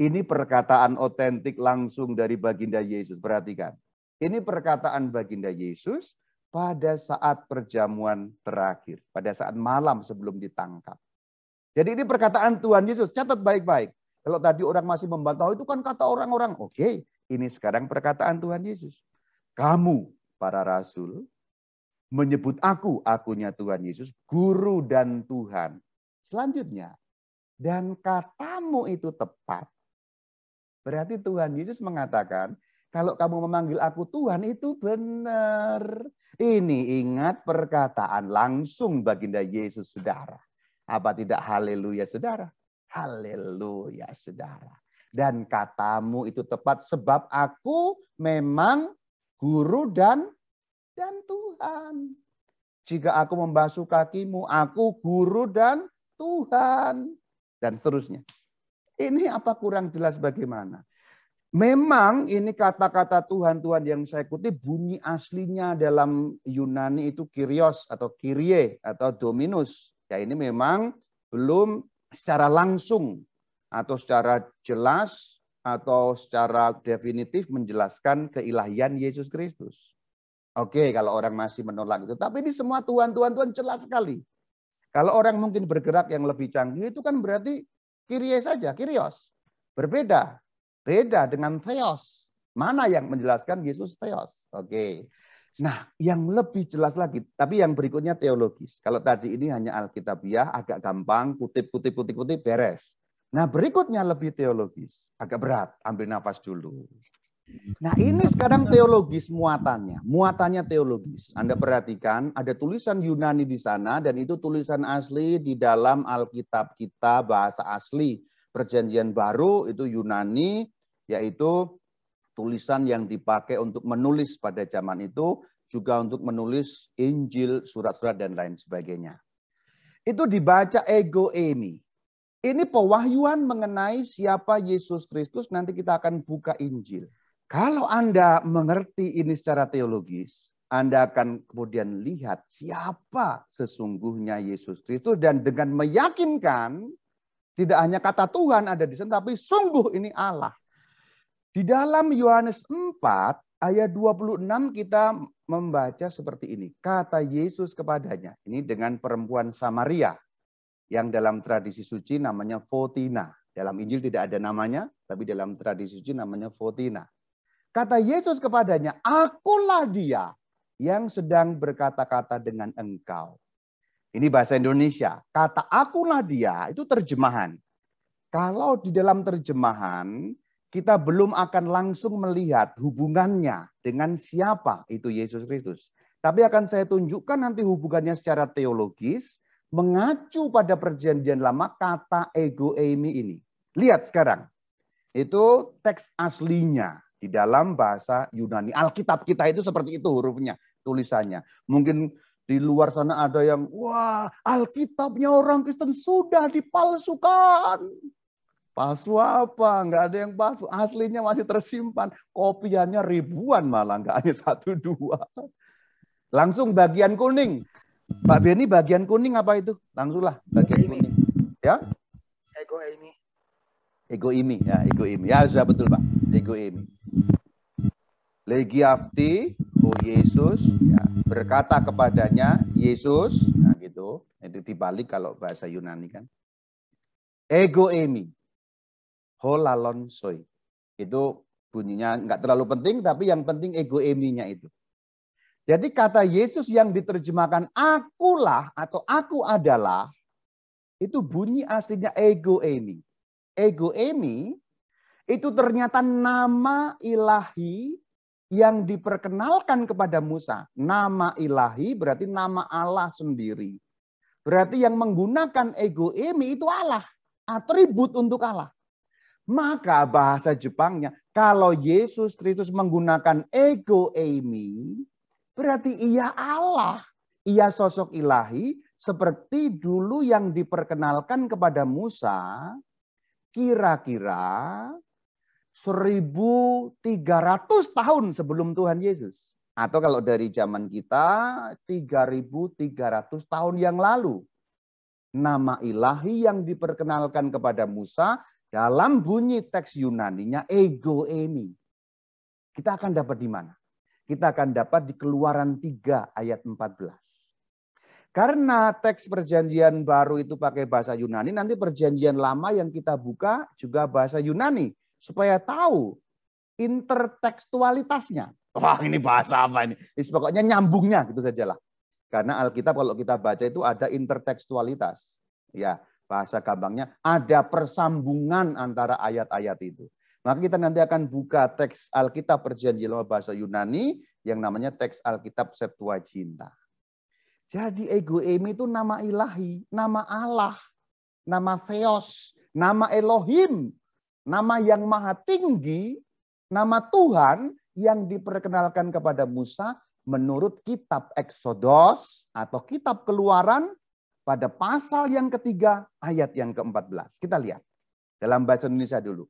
Ini perkataan otentik langsung dari baginda Yesus. Perhatikan. Ini perkataan baginda Yesus pada saat perjamuan terakhir. Pada saat malam sebelum ditangkap. Jadi ini perkataan Tuhan Yesus. Catat baik-baik. Kalau tadi orang masih membantah, itu kan kata orang-orang. Oke, ini sekarang perkataan Tuhan Yesus. Kamu, para rasul, menyebut akunya Tuhan Yesus, guru dan Tuhan. Selanjutnya, dan katamu itu tepat. Berarti Tuhan Yesus mengatakan, kalau kamu memanggil aku Tuhan itu benar. Ini ingat perkataan langsung baginda Yesus, saudara. Apa tidak haleluya, saudara? Haleluya, saudara. Dan katamu itu tepat sebab aku memang guru dan Tuhan. Jika aku membasuh kakimu, aku guru dan Tuhan. Dan seterusnya. Ini apa kurang jelas bagaimana? Memang ini kata-kata Tuhan yang saya kutip bunyi aslinya dalam Yunani itu Kyrios atau Kyrie atau Dominus. Ya ini memang belum secara langsung atau secara jelas atau secara definitif menjelaskan keilahian Yesus Kristus. Oke, kalau orang masih menolak itu. Tapi ini semua Tuhan jelas sekali. Kalau orang mungkin bergerak yang lebih canggih itu kan berarti Kyrie saja, Kyrios. Berbeda. Beda dengan Theos. Mana yang menjelaskan Yesus Theos? Oke. Nah, yang lebih jelas lagi, tapi yang berikutnya teologis. Kalau tadi ini hanya Alkitabiah, agak gampang, kutip, beres. Nah, berikutnya lebih teologis. Agak berat, ambil nafas dulu. Nah, ini sekarang teologis muatannya. Muatannya teologis. Anda perhatikan, ada tulisan Yunani di sana, dan itu tulisan asli di dalam Alkitab kita, bahasa asli. Perjanjian Baru itu Yunani, yaitu tulisan yang dipakai untuk menulis pada zaman itu, juga untuk menulis Injil, surat-surat, dan lain sebagainya. Itu dibaca ego eimi. Ini pewahyuan mengenai siapa Yesus Kristus, nanti kita akan buka Injil. Kalau Anda mengerti ini secara teologis, Anda akan kemudian lihat siapa sesungguhnya Yesus Kristus, dan dengan meyakinkan, tidak hanya kata Tuhan ada di sana, tapi sungguh ini Allah. Di dalam Yohanes 4 ayat 26 kita membaca seperti ini. Kata Yesus kepadanya, ini dengan perempuan Samaria, yang dalam tradisi suci namanya Fotina. Dalam Injil tidak ada namanya, tapi dalam tradisi suci namanya Fotina. Kata Yesus kepadanya, akulah dia yang sedang berkata-kata dengan engkau. Ini bahasa Indonesia. Kata akulah dia, itu terjemahan. Kalau di dalam terjemahan, kita belum akan langsung melihat hubungannya dengan siapa itu Yesus Kristus. Tapi akan saya tunjukkan nanti hubungannya secara teologis, mengacu pada perjanjian lama kata ego eimi ini. Lihat sekarang. Itu teks aslinya di dalam bahasa Yunani. Alkitab kita itu seperti itu hurufnya, tulisannya. Mungkin di luar sana ada yang, wah, Alkitabnya orang Kristen sudah dipalsukan. Palsu apa? Enggak ada yang palsu. Aslinya masih tersimpan. Kopiannya ribuan malah, enggak hanya 1, 2. Langsung bagian kuning. Pak Beni, bagian kuning apa itu? Langsunglah bagian kuning. Ya? Ego ini. Ego imi, ya, ego imi. Ya, sudah betul, Pak. Ego imi. Legiafti, oh Yesus, ya, berkata kepadanya, Yesus, nah gitu. Itu dibalik kalau bahasa Yunani kan. Ego imi. Holalon soi. Itu bunyinya enggak terlalu penting, tapi yang penting ego eminya itu. Jadi kata Yesus yang diterjemahkan akulah atau aku adalah, itu bunyi aslinya ego eimi. Ego eimi itu ternyata nama ilahi yang diperkenalkan kepada Musa. Nama ilahi berarti nama Allah sendiri. Berarti yang menggunakan ego eimi itu Allah. Atribut untuk Allah. Maka bahasa Jepangnya, kalau Yesus Kristus menggunakan ego eimi, berarti ia Allah, ia sosok ilahi seperti dulu yang diperkenalkan kepada Musa kira-kira 1.300 tahun sebelum Tuhan Yesus. Atau kalau dari zaman kita 3.300 tahun yang lalu. Nama ilahi yang diperkenalkan kepada Musa dalam bunyi teks Yunaninya ego eimi. Kita akan dapat di mana? Kita akan dapat di Keluaran 3 ayat 14. Karena teks perjanjian baru itu pakai bahasa Yunani, nanti perjanjian lama yang kita buka juga bahasa Yunani. Supaya tahu intertekstualitasnya. Wah, ini bahasa apa ini? Pokoknya nyambungnya gitu sajalah. Karena Alkitab kalau kita baca itu ada intertekstualitas. Ya, bahasa gampangnya ada persambungan antara ayat-ayat itu. Maka kita nanti akan buka teks Alkitab perjanjian lama bahasa Yunani yang namanya teks Alkitab Septuaginta. Jadi ego eimi itu nama ilahi, nama Allah, nama Theos, nama Elohim, nama yang maha tinggi, nama Tuhan yang diperkenalkan kepada Musa menurut kitab Exodus atau kitab Keluaran pada pasal yang ketiga ayat yang ke-14. Kita lihat dalam bahasa Indonesia dulu.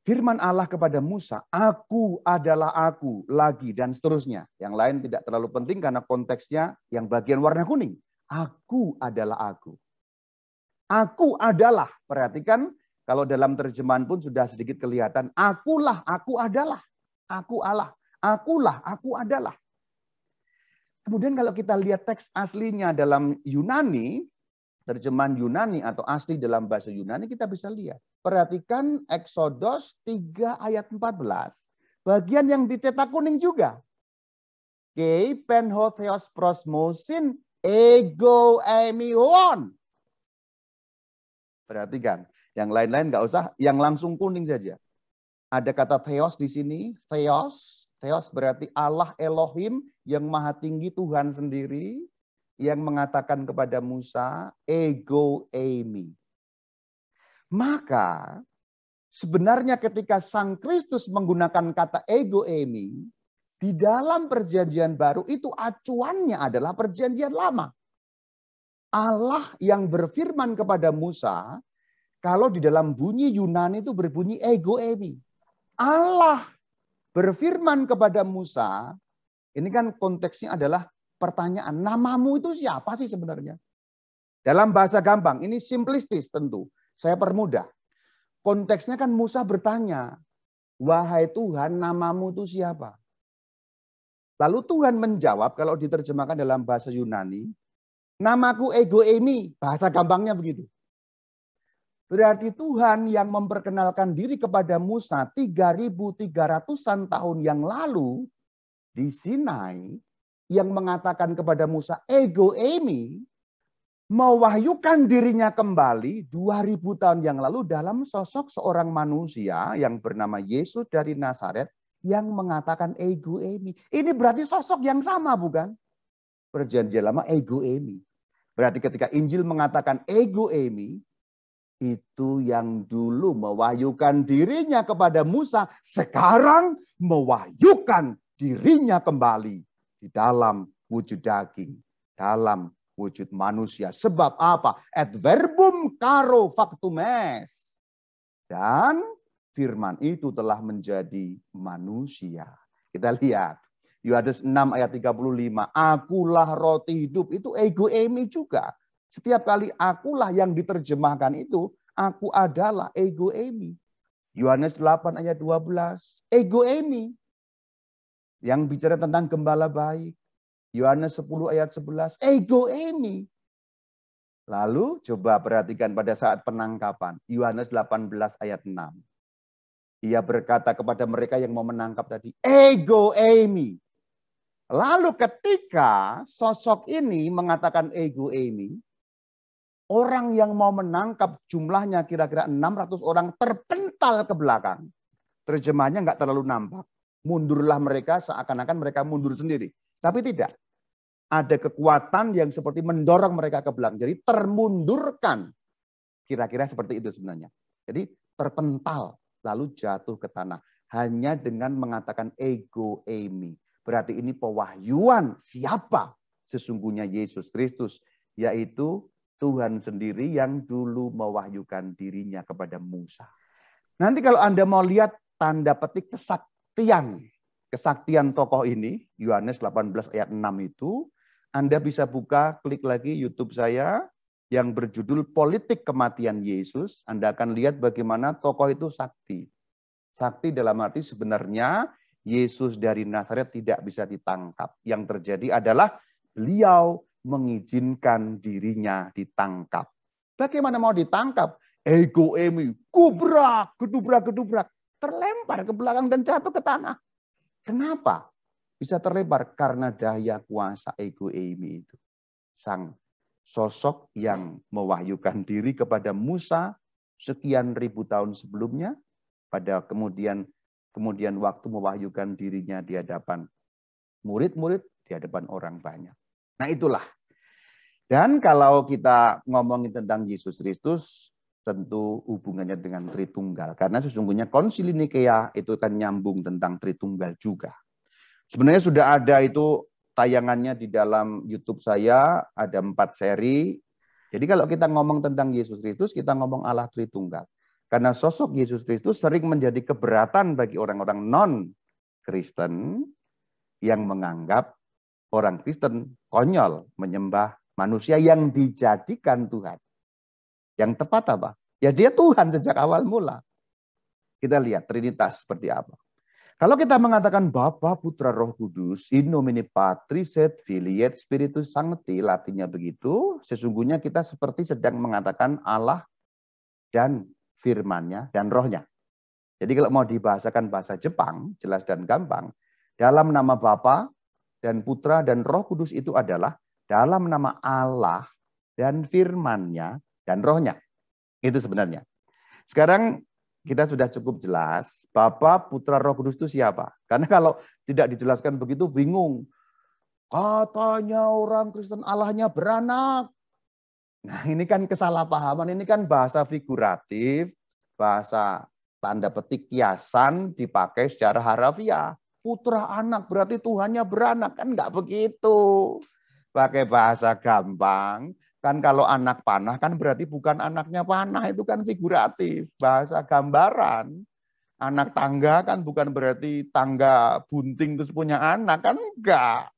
Firman Allah kepada Musa, aku adalah aku, lagi, dan seterusnya. Yang lain tidak terlalu penting karena konteksnya yang bagian warna kuning. Aku adalah aku. Aku adalah, perhatikan kalau dalam terjemahan pun sudah sedikit kelihatan. Akulah, aku adalah. Aku Allah. Akulah, aku adalah. Kemudian kalau kita lihat teks aslinya dalam Yunani, terjemahan Yunani atau asli dalam bahasa Yunani kita bisa lihat. Perhatikan Exodus 3 ayat 14. Bagian yang dicetak kuning juga. Kei penhotheos prosmosin ego emion. Perhatikan. Yang lain-lain nggak usah, yang langsung kuning saja. Ada kata theos di sini. Theos. Theos berarti Allah Elohim yang maha tinggi Tuhan sendiri. Yang mengatakan kepada Musa, ego eimi. Maka sebenarnya ketika Sang Kristus menggunakan kata ego eimi, di dalam perjanjian baru itu acuannya adalah perjanjian lama. Allah yang berfirman kepada Musa, kalau di dalam bunyi Yunani itu berbunyi ego eimi. Allah berfirman kepada Musa, ini kan konteksnya adalah pertanyaan, namamu itu siapa sih sebenarnya? Dalam bahasa gampang, ini simplistis tentu. Saya permudah. Konteksnya kan Musa bertanya, wahai Tuhan, namamu itu siapa? Lalu Tuhan menjawab, kalau diterjemahkan dalam bahasa Yunani, namaku ego eimi, bahasa gampangnya begitu. Berarti Tuhan yang memperkenalkan diri kepada Musa 3.300-an tahun yang lalu di Sinai, yang mengatakan kepada Musa ego eimi, mewahyukan dirinya kembali 2000 tahun yang lalu dalam sosok seorang manusia yang bernama Yesus dari Nazaret yang mengatakan ego eimi. Ini berarti sosok yang sama bukan? Perjanjian lama ego eimi. Berarti ketika Injil mengatakan ego eimi, itu yang dulu mewahyukan dirinya kepada Musa, sekarang mewahyukan dirinya kembali di dalam wujud daging, dalam wujud manusia. Sebab apa? Et verbum caro factum est. Dan firman itu telah menjadi manusia. Kita lihat Yohanes 6 ayat 35. Akulah roti hidup, itu ego eimi juga. Setiap kali akulah yang diterjemahkan itu, aku adalah ego eimi. Yohanes 8 ayat 12, ego eimi. Yang bicara tentang gembala baik. Yohanes 10 ayat 11, ego eimi. Lalu coba perhatikan pada saat penangkapan. Yohanes 18 ayat 6. Ia berkata kepada mereka yang mau menangkap tadi, ego eimi. Lalu ketika sosok ini mengatakan ego eimi, orang yang mau menangkap jumlahnya kira-kira 600 orang terpental ke belakang. Terjemahnya nggak terlalu nampak. Mundurlah mereka seakan-akan mereka mundur sendiri. Tapi tidak. Ada kekuatan yang seperti mendorong mereka ke belakang. Jadi termundurkan. Kira-kira seperti itu sebenarnya. Jadi terpental lalu jatuh ke tanah. Hanya dengan mengatakan ego eimi. Berarti ini pewahyuan siapa sesungguhnya Yesus Kristus. Yaitu Tuhan sendiri yang dulu mewahyukan dirinya kepada Musa. Nanti kalau Anda mau lihat tanda petik kesaktian tokoh ini, Yohanes 18 ayat 6 itu, Anda bisa buka, klik lagi YouTube saya yang berjudul Politik Kematian Yesus. Anda akan lihat bagaimana tokoh itu sakti. Sakti dalam arti sebenarnya Yesus dari Nazaret tidak bisa ditangkap. Yang terjadi adalah beliau mengizinkan dirinya ditangkap. Bagaimana mau ditangkap? Ego eimi, kubrak, gedubrak, terlempar ke belakang dan jatuh ke tanah. Kenapa bisa terlempar? Karena daya kuasa ego eimi itu. Sang sosok yang mewahyukan diri kepada Musa sekian ribu tahun sebelumnya, pada kemudian waktu mewahyukan dirinya di hadapan murid-murid, di hadapan orang banyak. Nah itulah. Dan kalau kita ngomongin tentang Yesus Kristus, tentu hubungannya dengan Tritunggal. Karena sesungguhnya konsili Nikea itu kan nyambung tentang Tritunggal juga. Sebenarnya sudah ada itu tayangannya di dalam YouTube saya, ada 4 seri. Jadi kalau kita ngomong tentang Yesus Kristus, kita ngomong Allah Tritunggal. Karena sosok Yesus Kristus sering menjadi keberatan bagi orang-orang non-Kristen yang menganggap orang Kristen konyol menyembah manusia yang dijadikan Tuhan. Yang tepat apa? Ya dia Tuhan sejak awal mula. Kita lihat Trinitas seperti apa. Kalau kita mengatakan Bapa, Putra, Roh Kudus, in nomine Patris et Filii et Spiritus Sancti, Latinnya begitu, sesungguhnya kita seperti sedang mengatakan Allah dan firman-Nya dan Roh-Nya. Jadi kalau mau dibahasakan bahasa Jepang, jelas dan gampang, dalam nama Bapa dan Putra dan Roh Kudus itu adalah dalam nama Allah dan firman-Nya dan Roh-Nya. Itu sebenarnya. Sekarang kita sudah cukup jelas Bapa, Putra, Roh Kudus itu siapa. Karena kalau tidak dijelaskan begitu bingung. Katanya orang Kristen Allahnya beranak. Nah ini kan kesalahpahaman, ini kan bahasa figuratif, bahasa tanda petik kiasan dipakai secara harafiah. Putra anak berarti Tuhannya beranak, kan enggak begitu. Pakai bahasa gampang, kan kalau anak panah kan berarti bukan anaknya panah, itu kan figuratif, bahasa gambaran. Anak tangga kan bukan berarti tangga bunting terus punya anak, kan enggak.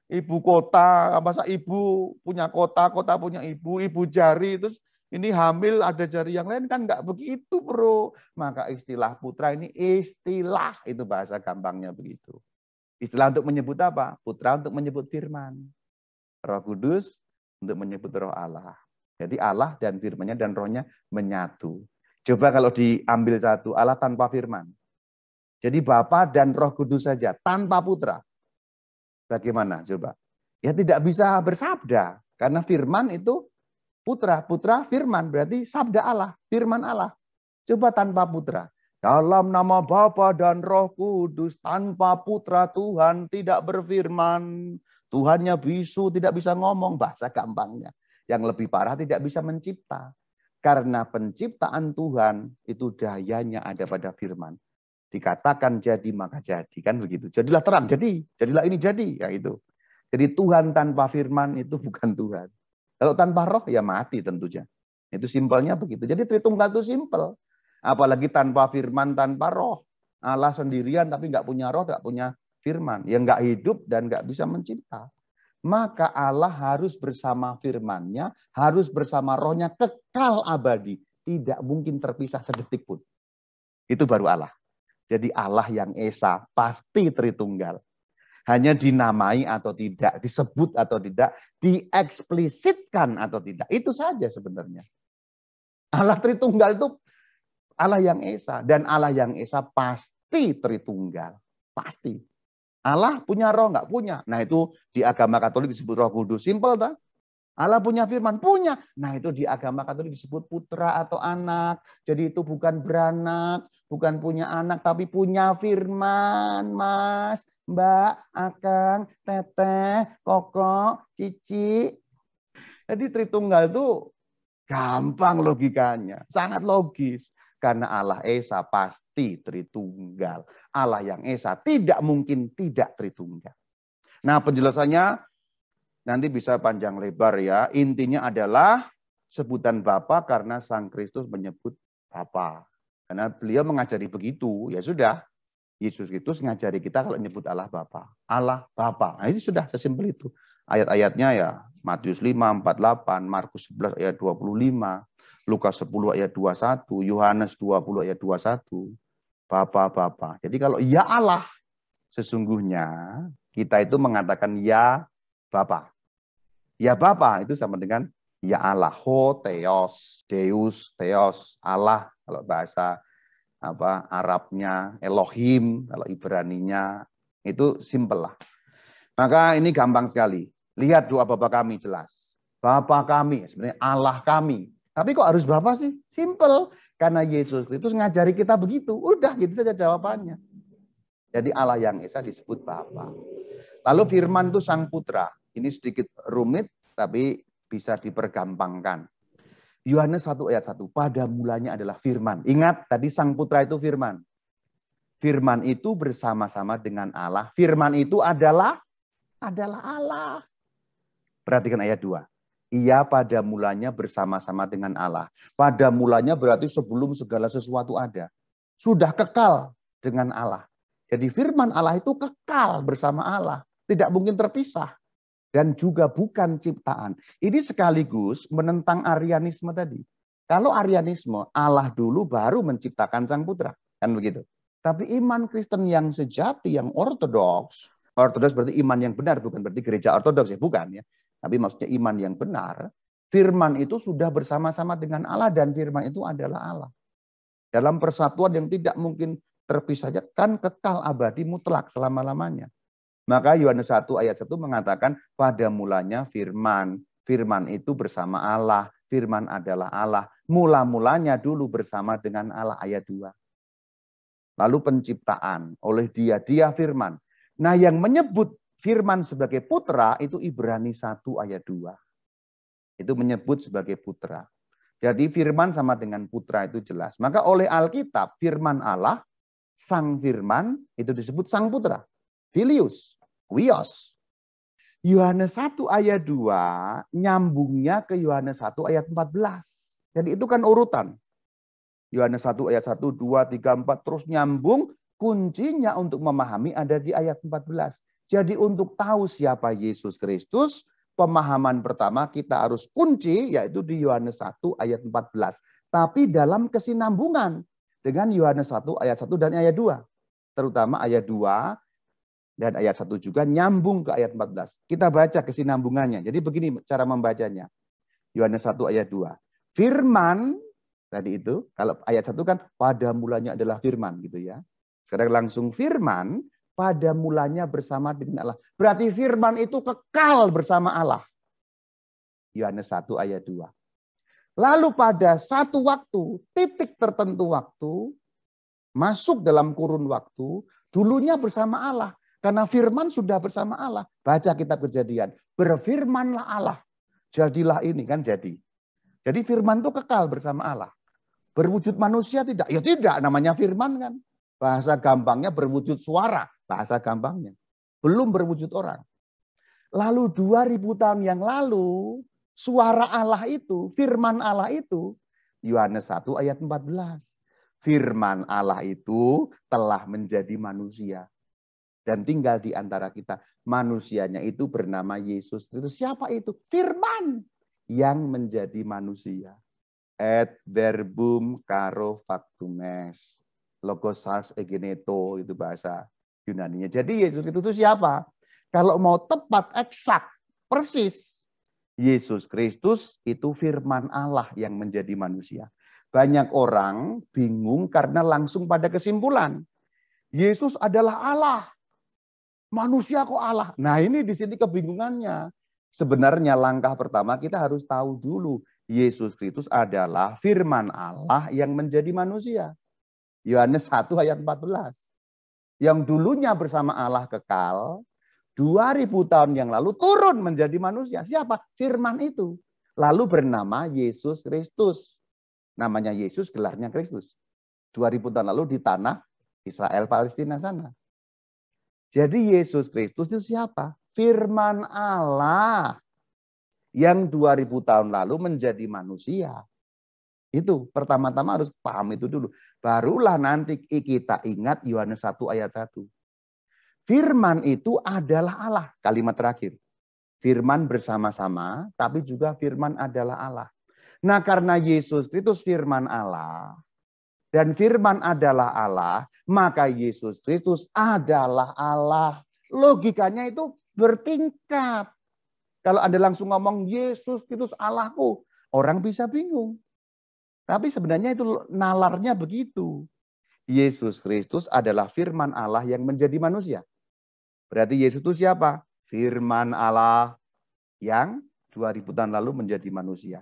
Ibu kota, masa ibu punya kota, kota punya ibu jari, terus ini hamil ada jari yang lain, kan enggak begitu bro. Maka istilah putra ini istilah, itu bahasa gampangnya begitu. Istilah untuk menyebut apa? Putra untuk menyebut firman. Roh Kudus untuk menyebut Roh Allah. Jadi Allah dan firman-Nya dan Roh-Nya menyatu. Coba kalau diambil satu, Allah tanpa firman. Jadi Bapa dan Roh Kudus saja, tanpa putra. Bagaimana coba? Ya tidak bisa bersabda. Karena firman itu putra. Putra firman, berarti sabda Allah, firman Allah. Coba tanpa putra. Dalam nama Bapa dan Roh Kudus, tanpa putra Tuhan tidak berfirman. Tuhannya bisu, tidak bisa ngomong, bahasa gampangnya. Yang lebih parah tidak bisa mencipta. Karena penciptaan Tuhan itu dayanya ada pada firman. Dikatakan jadi maka jadi, kan begitu. Jadilah terang, jadilah ini jadi, ya itu. Jadi Tuhan tanpa firman itu bukan Tuhan. Kalau tanpa roh ya mati tentunya. Itu simpelnya begitu. Jadi Tritunggal itu simpel. Apalagi tanpa firman, tanpa roh. Allah sendirian tapi nggak punya roh, nggak punya firman. Ya nggak hidup dan nggak bisa mencipta. Maka Allah harus bersama firman-Nya, harus bersama rohnya kekal abadi. Tidak mungkin terpisah sedetik pun. Itu baru Allah. Jadi Allah yang Esa pasti Tritunggal. Hanya dinamai atau tidak, disebut atau tidak, dieksplisitkan atau tidak. Itu saja sebenarnya. Allah Tritunggal itu Allah yang Esa. Dan Allah yang Esa pasti Tritunggal. Pasti. Allah punya roh, nggak punya. Nah itu di agama Katolik disebut Roh Kudus. Simpel tak? Allah punya firman, punya. Nah itu di agama Katolik disebut putra atau anak. Jadi itu bukan beranak, bukan punya anak, tapi punya firman, Mas, Mbak, Akang, Teteh, Koko, Cici. Jadi Tritunggal itu gampang logikanya, sangat logis. Karena Allah Esa pasti Tritunggal. Allah yang Esa tidak mungkin tidak Tritunggal. Nah penjelasannya nanti bisa panjang lebar ya. Intinya adalah sebutan Bapa karena Sang Kristus menyebut Bapa. Karena beliau mengajari begitu, ya sudah. Yesus Kristus ngajari kita kalau nyebut Allah Bapa. Allah Bapa. Nah ini sudah sesimpel itu. Ayat-ayatnya ya Matius 5, 48, Markus 11 ayat 25. Lukas 10 ayat 21, Yohanes 20 ayat 21, Bapa. Jadi kalau ya Allah, sesungguhnya kita itu mengatakan ya Bapa. Ya Bapa itu sama dengan ya Allah, ho theos, deus, theos, Allah kalau bahasa Arabnya, Elohim kalau Ibraninya, itu simpel lah. Maka ini gampang sekali. Lihat doa Bapa kami jelas. Bapa kami, sebenarnya Allah kami. Tapi kok harus Bapa sih? Simple. Karena Yesus Kristus ngajari kita begitu. Udah gitu saja jawabannya. Jadi Allah yang Esa disebut Bapa. Lalu firman itu Sang Putra. Ini sedikit rumit tapi bisa dipergampangkan. Yohanes 1 ayat 1. Pada mulanya adalah firman. Ingat tadi Sang Putra itu firman. Firman itu bersama-sama dengan Allah. Firman itu adalah Allah. Perhatikan ayat 2. Ia pada mulanya bersama-sama dengan Allah. Pada mulanya berarti sebelum segala sesuatu ada. Sudah kekal dengan Allah. Jadi firman Allah itu kekal bersama Allah. Tidak mungkin terpisah. Dan juga bukan ciptaan. Ini sekaligus menentang Arianisme tadi. Kalau Arianisme, Allah dulu baru menciptakan Sang Putra. Kan begitu. Tapi iman Kristen yang sejati, yang ortodoks. Ortodoks berarti iman yang benar. Bukan berarti gereja ortodoks ya. Bukan ya. Tapi maksudnya iman yang benar, firman itu sudah bersama-sama dengan Allah dan firman itu adalah Allah. Dalam persatuan yang tidak mungkin terpisah, kan kekal abadi mutlak selama-lamanya. Maka Yohanes 1 ayat 1 mengatakan pada mulanya firman. Firman itu bersama Allah, firman adalah Allah. Mula-mulanya dulu bersama dengan Allah ayat 2. Lalu penciptaan oleh dia firman. Nah yang menyebut firman sebagai putra itu Ibrani 1 ayat 2. Itu menyebut sebagai putra. Jadi firman sama dengan putra itu jelas. Maka oleh Alkitab firman Allah, sang firman itu disebut sang putra. Filius, Wios. Yohanes 1 ayat 2 nyambungnya ke Yohanes 1 ayat 14. Jadi itu kan urutan. Yohanes 1 ayat 1, 2, 3, 4 terus nyambung. Kuncinya untuk memahami ada di ayat 14. Jadi untuk tahu siapa Yesus Kristus, pemahaman pertama kita harus kunci yaitu di Yohanes 1 ayat 14. Tapi dalam kesinambungan dengan Yohanes 1 ayat 1 dan ayat 2. Terutama ayat 2 dan ayat 1 juga nyambung ke ayat 14. Kita baca kesinambungannya. Jadi begini cara membacanya. Yohanes 1 ayat 2. Firman, tadi itu, kalau ayat 1 kan pada mulanya adalah firman gitu ya. Sekarang langsung firman, pada mulanya bersama dengan Allah. Berarti firman itu kekal bersama Allah. Yohanes 1 ayat 2. Lalu pada satu waktu, titik tertentu waktu, masuk dalam kurun waktu, dulunya bersama Allah. Karena firman sudah bersama Allah. Baca kitab Kejadian. Berfirmanlah Allah. Jadilah ini kan jadi. Jadi firman itu kekal bersama Allah. Berwujud manusia tidak? Ya tidak, namanya firman kan. Bahasa gampangnya berwujud suara, bahasa gampangnya. Belum berwujud orang. Lalu 2000 tahun yang lalu, suara Allah itu, firman Allah itu, Yohanes 1 ayat 14. Firman Allah itu telah menjadi manusia. Dan tinggal di antara kita. Manusianya itu bernama Yesus. Itu siapa itu? Firman yang menjadi manusia. Et verbum caro factum est. Logos ars egeneto, itu bahasa Yunaninya. Jadi Yesus itu siapa? Kalau mau tepat, eksak, persis. Yesus Kristus itu firman Allah yang menjadi manusia. Banyak orang bingung karena langsung pada kesimpulan. Yesus adalah Allah. Manusia kok Allah? Nah ini di sini kebingungannya. Sebenarnya langkah pertama kita harus tahu dulu. Yesus Kristus adalah firman Allah yang menjadi manusia. Yohanes 1 ayat 14. Yang dulunya bersama Allah kekal, 2000 tahun yang lalu turun menjadi manusia. Siapa? Firman itu. Lalu bernama Yesus Kristus. Namanya Yesus, gelarnya Kristus. 2000 tahun lalu di tanah Israel Palestina sana. Jadi Yesus Kristus itu siapa? Firman Allah yang 2000 tahun lalu menjadi manusia. Itu pertama-tama harus paham itu dulu. Barulah nanti kita ingat Yohanes 1 ayat 1. Firman itu adalah Allah. Kalimat terakhir. Firman bersama-sama, tapi juga firman adalah Allah. Nah karena Yesus Kristus firman Allah, dan firman adalah Allah, maka Yesus Kristus adalah Allah. Logikanya itu bertingkat. Kalau Anda langsung ngomong Yesus Kristus Allahku, orang bisa bingung. Tapi sebenarnya itu nalarnya begitu. Yesus Kristus adalah firman Allah yang menjadi manusia. Berarti Yesus itu siapa? Firman Allah yang 2000 tahun lalu menjadi manusia.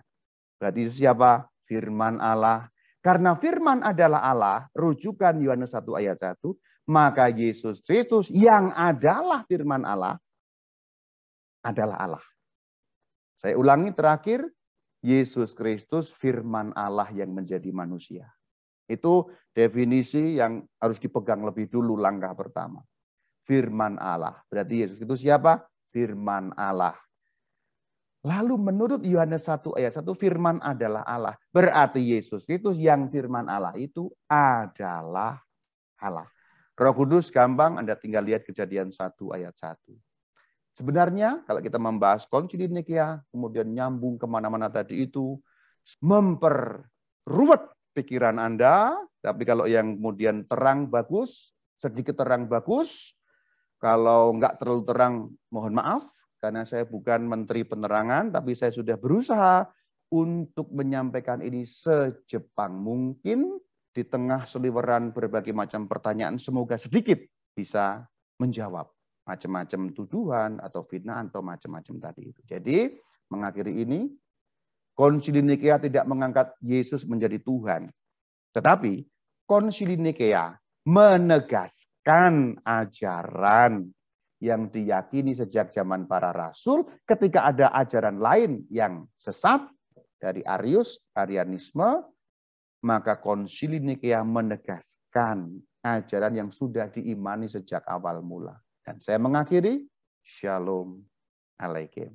Berarti itu siapa? Firman Allah. Karena firman adalah Allah, rujukan Yohanes 1 ayat 1, maka Yesus Kristus yang adalah firman Allah adalah Allah. Saya ulangi terakhir, Yesus Kristus firman Allah yang menjadi manusia. Itu definisi yang harus dipegang lebih dulu langkah pertama. Firman Allah. Berarti Yesus itu siapa? Firman Allah. Lalu menurut Yohanes 1 ayat 1 firman adalah Allah. Berarti Yesus Kristus yang firman Allah itu adalah Allah. Roh Kudus gampang Anda tinggal lihat Kejadian 1 ayat 1. Sebenarnya kalau kita membahas Konsili Nikea, kemudian nyambung kemana-mana tadi itu, memperruwet pikiran Anda, tapi kalau yang kemudian terang bagus, sedikit terang bagus, kalau enggak terlalu terang mohon maaf, karena saya bukan menteri penerangan, tapi saya sudah berusaha untuk menyampaikan ini sejepang mungkin di tengah seliweran berbagai macam pertanyaan, semoga sedikit bisa menjawab macam-macam tuduhan atau fitnah atau macam-macam tadi itu. Jadi mengakhiri ini, Konsili Nikea tidak mengangkat Yesus menjadi Tuhan. Tetapi Konsili Nikea menegaskan ajaran yang diyakini sejak zaman para rasul ketika ada ajaran lain yang sesat dari Arius, Arianisme, maka Konsili Nikea menegaskan ajaran yang sudah diimani sejak awal mula. Dan saya mengakhiri, Shalom Alaikum.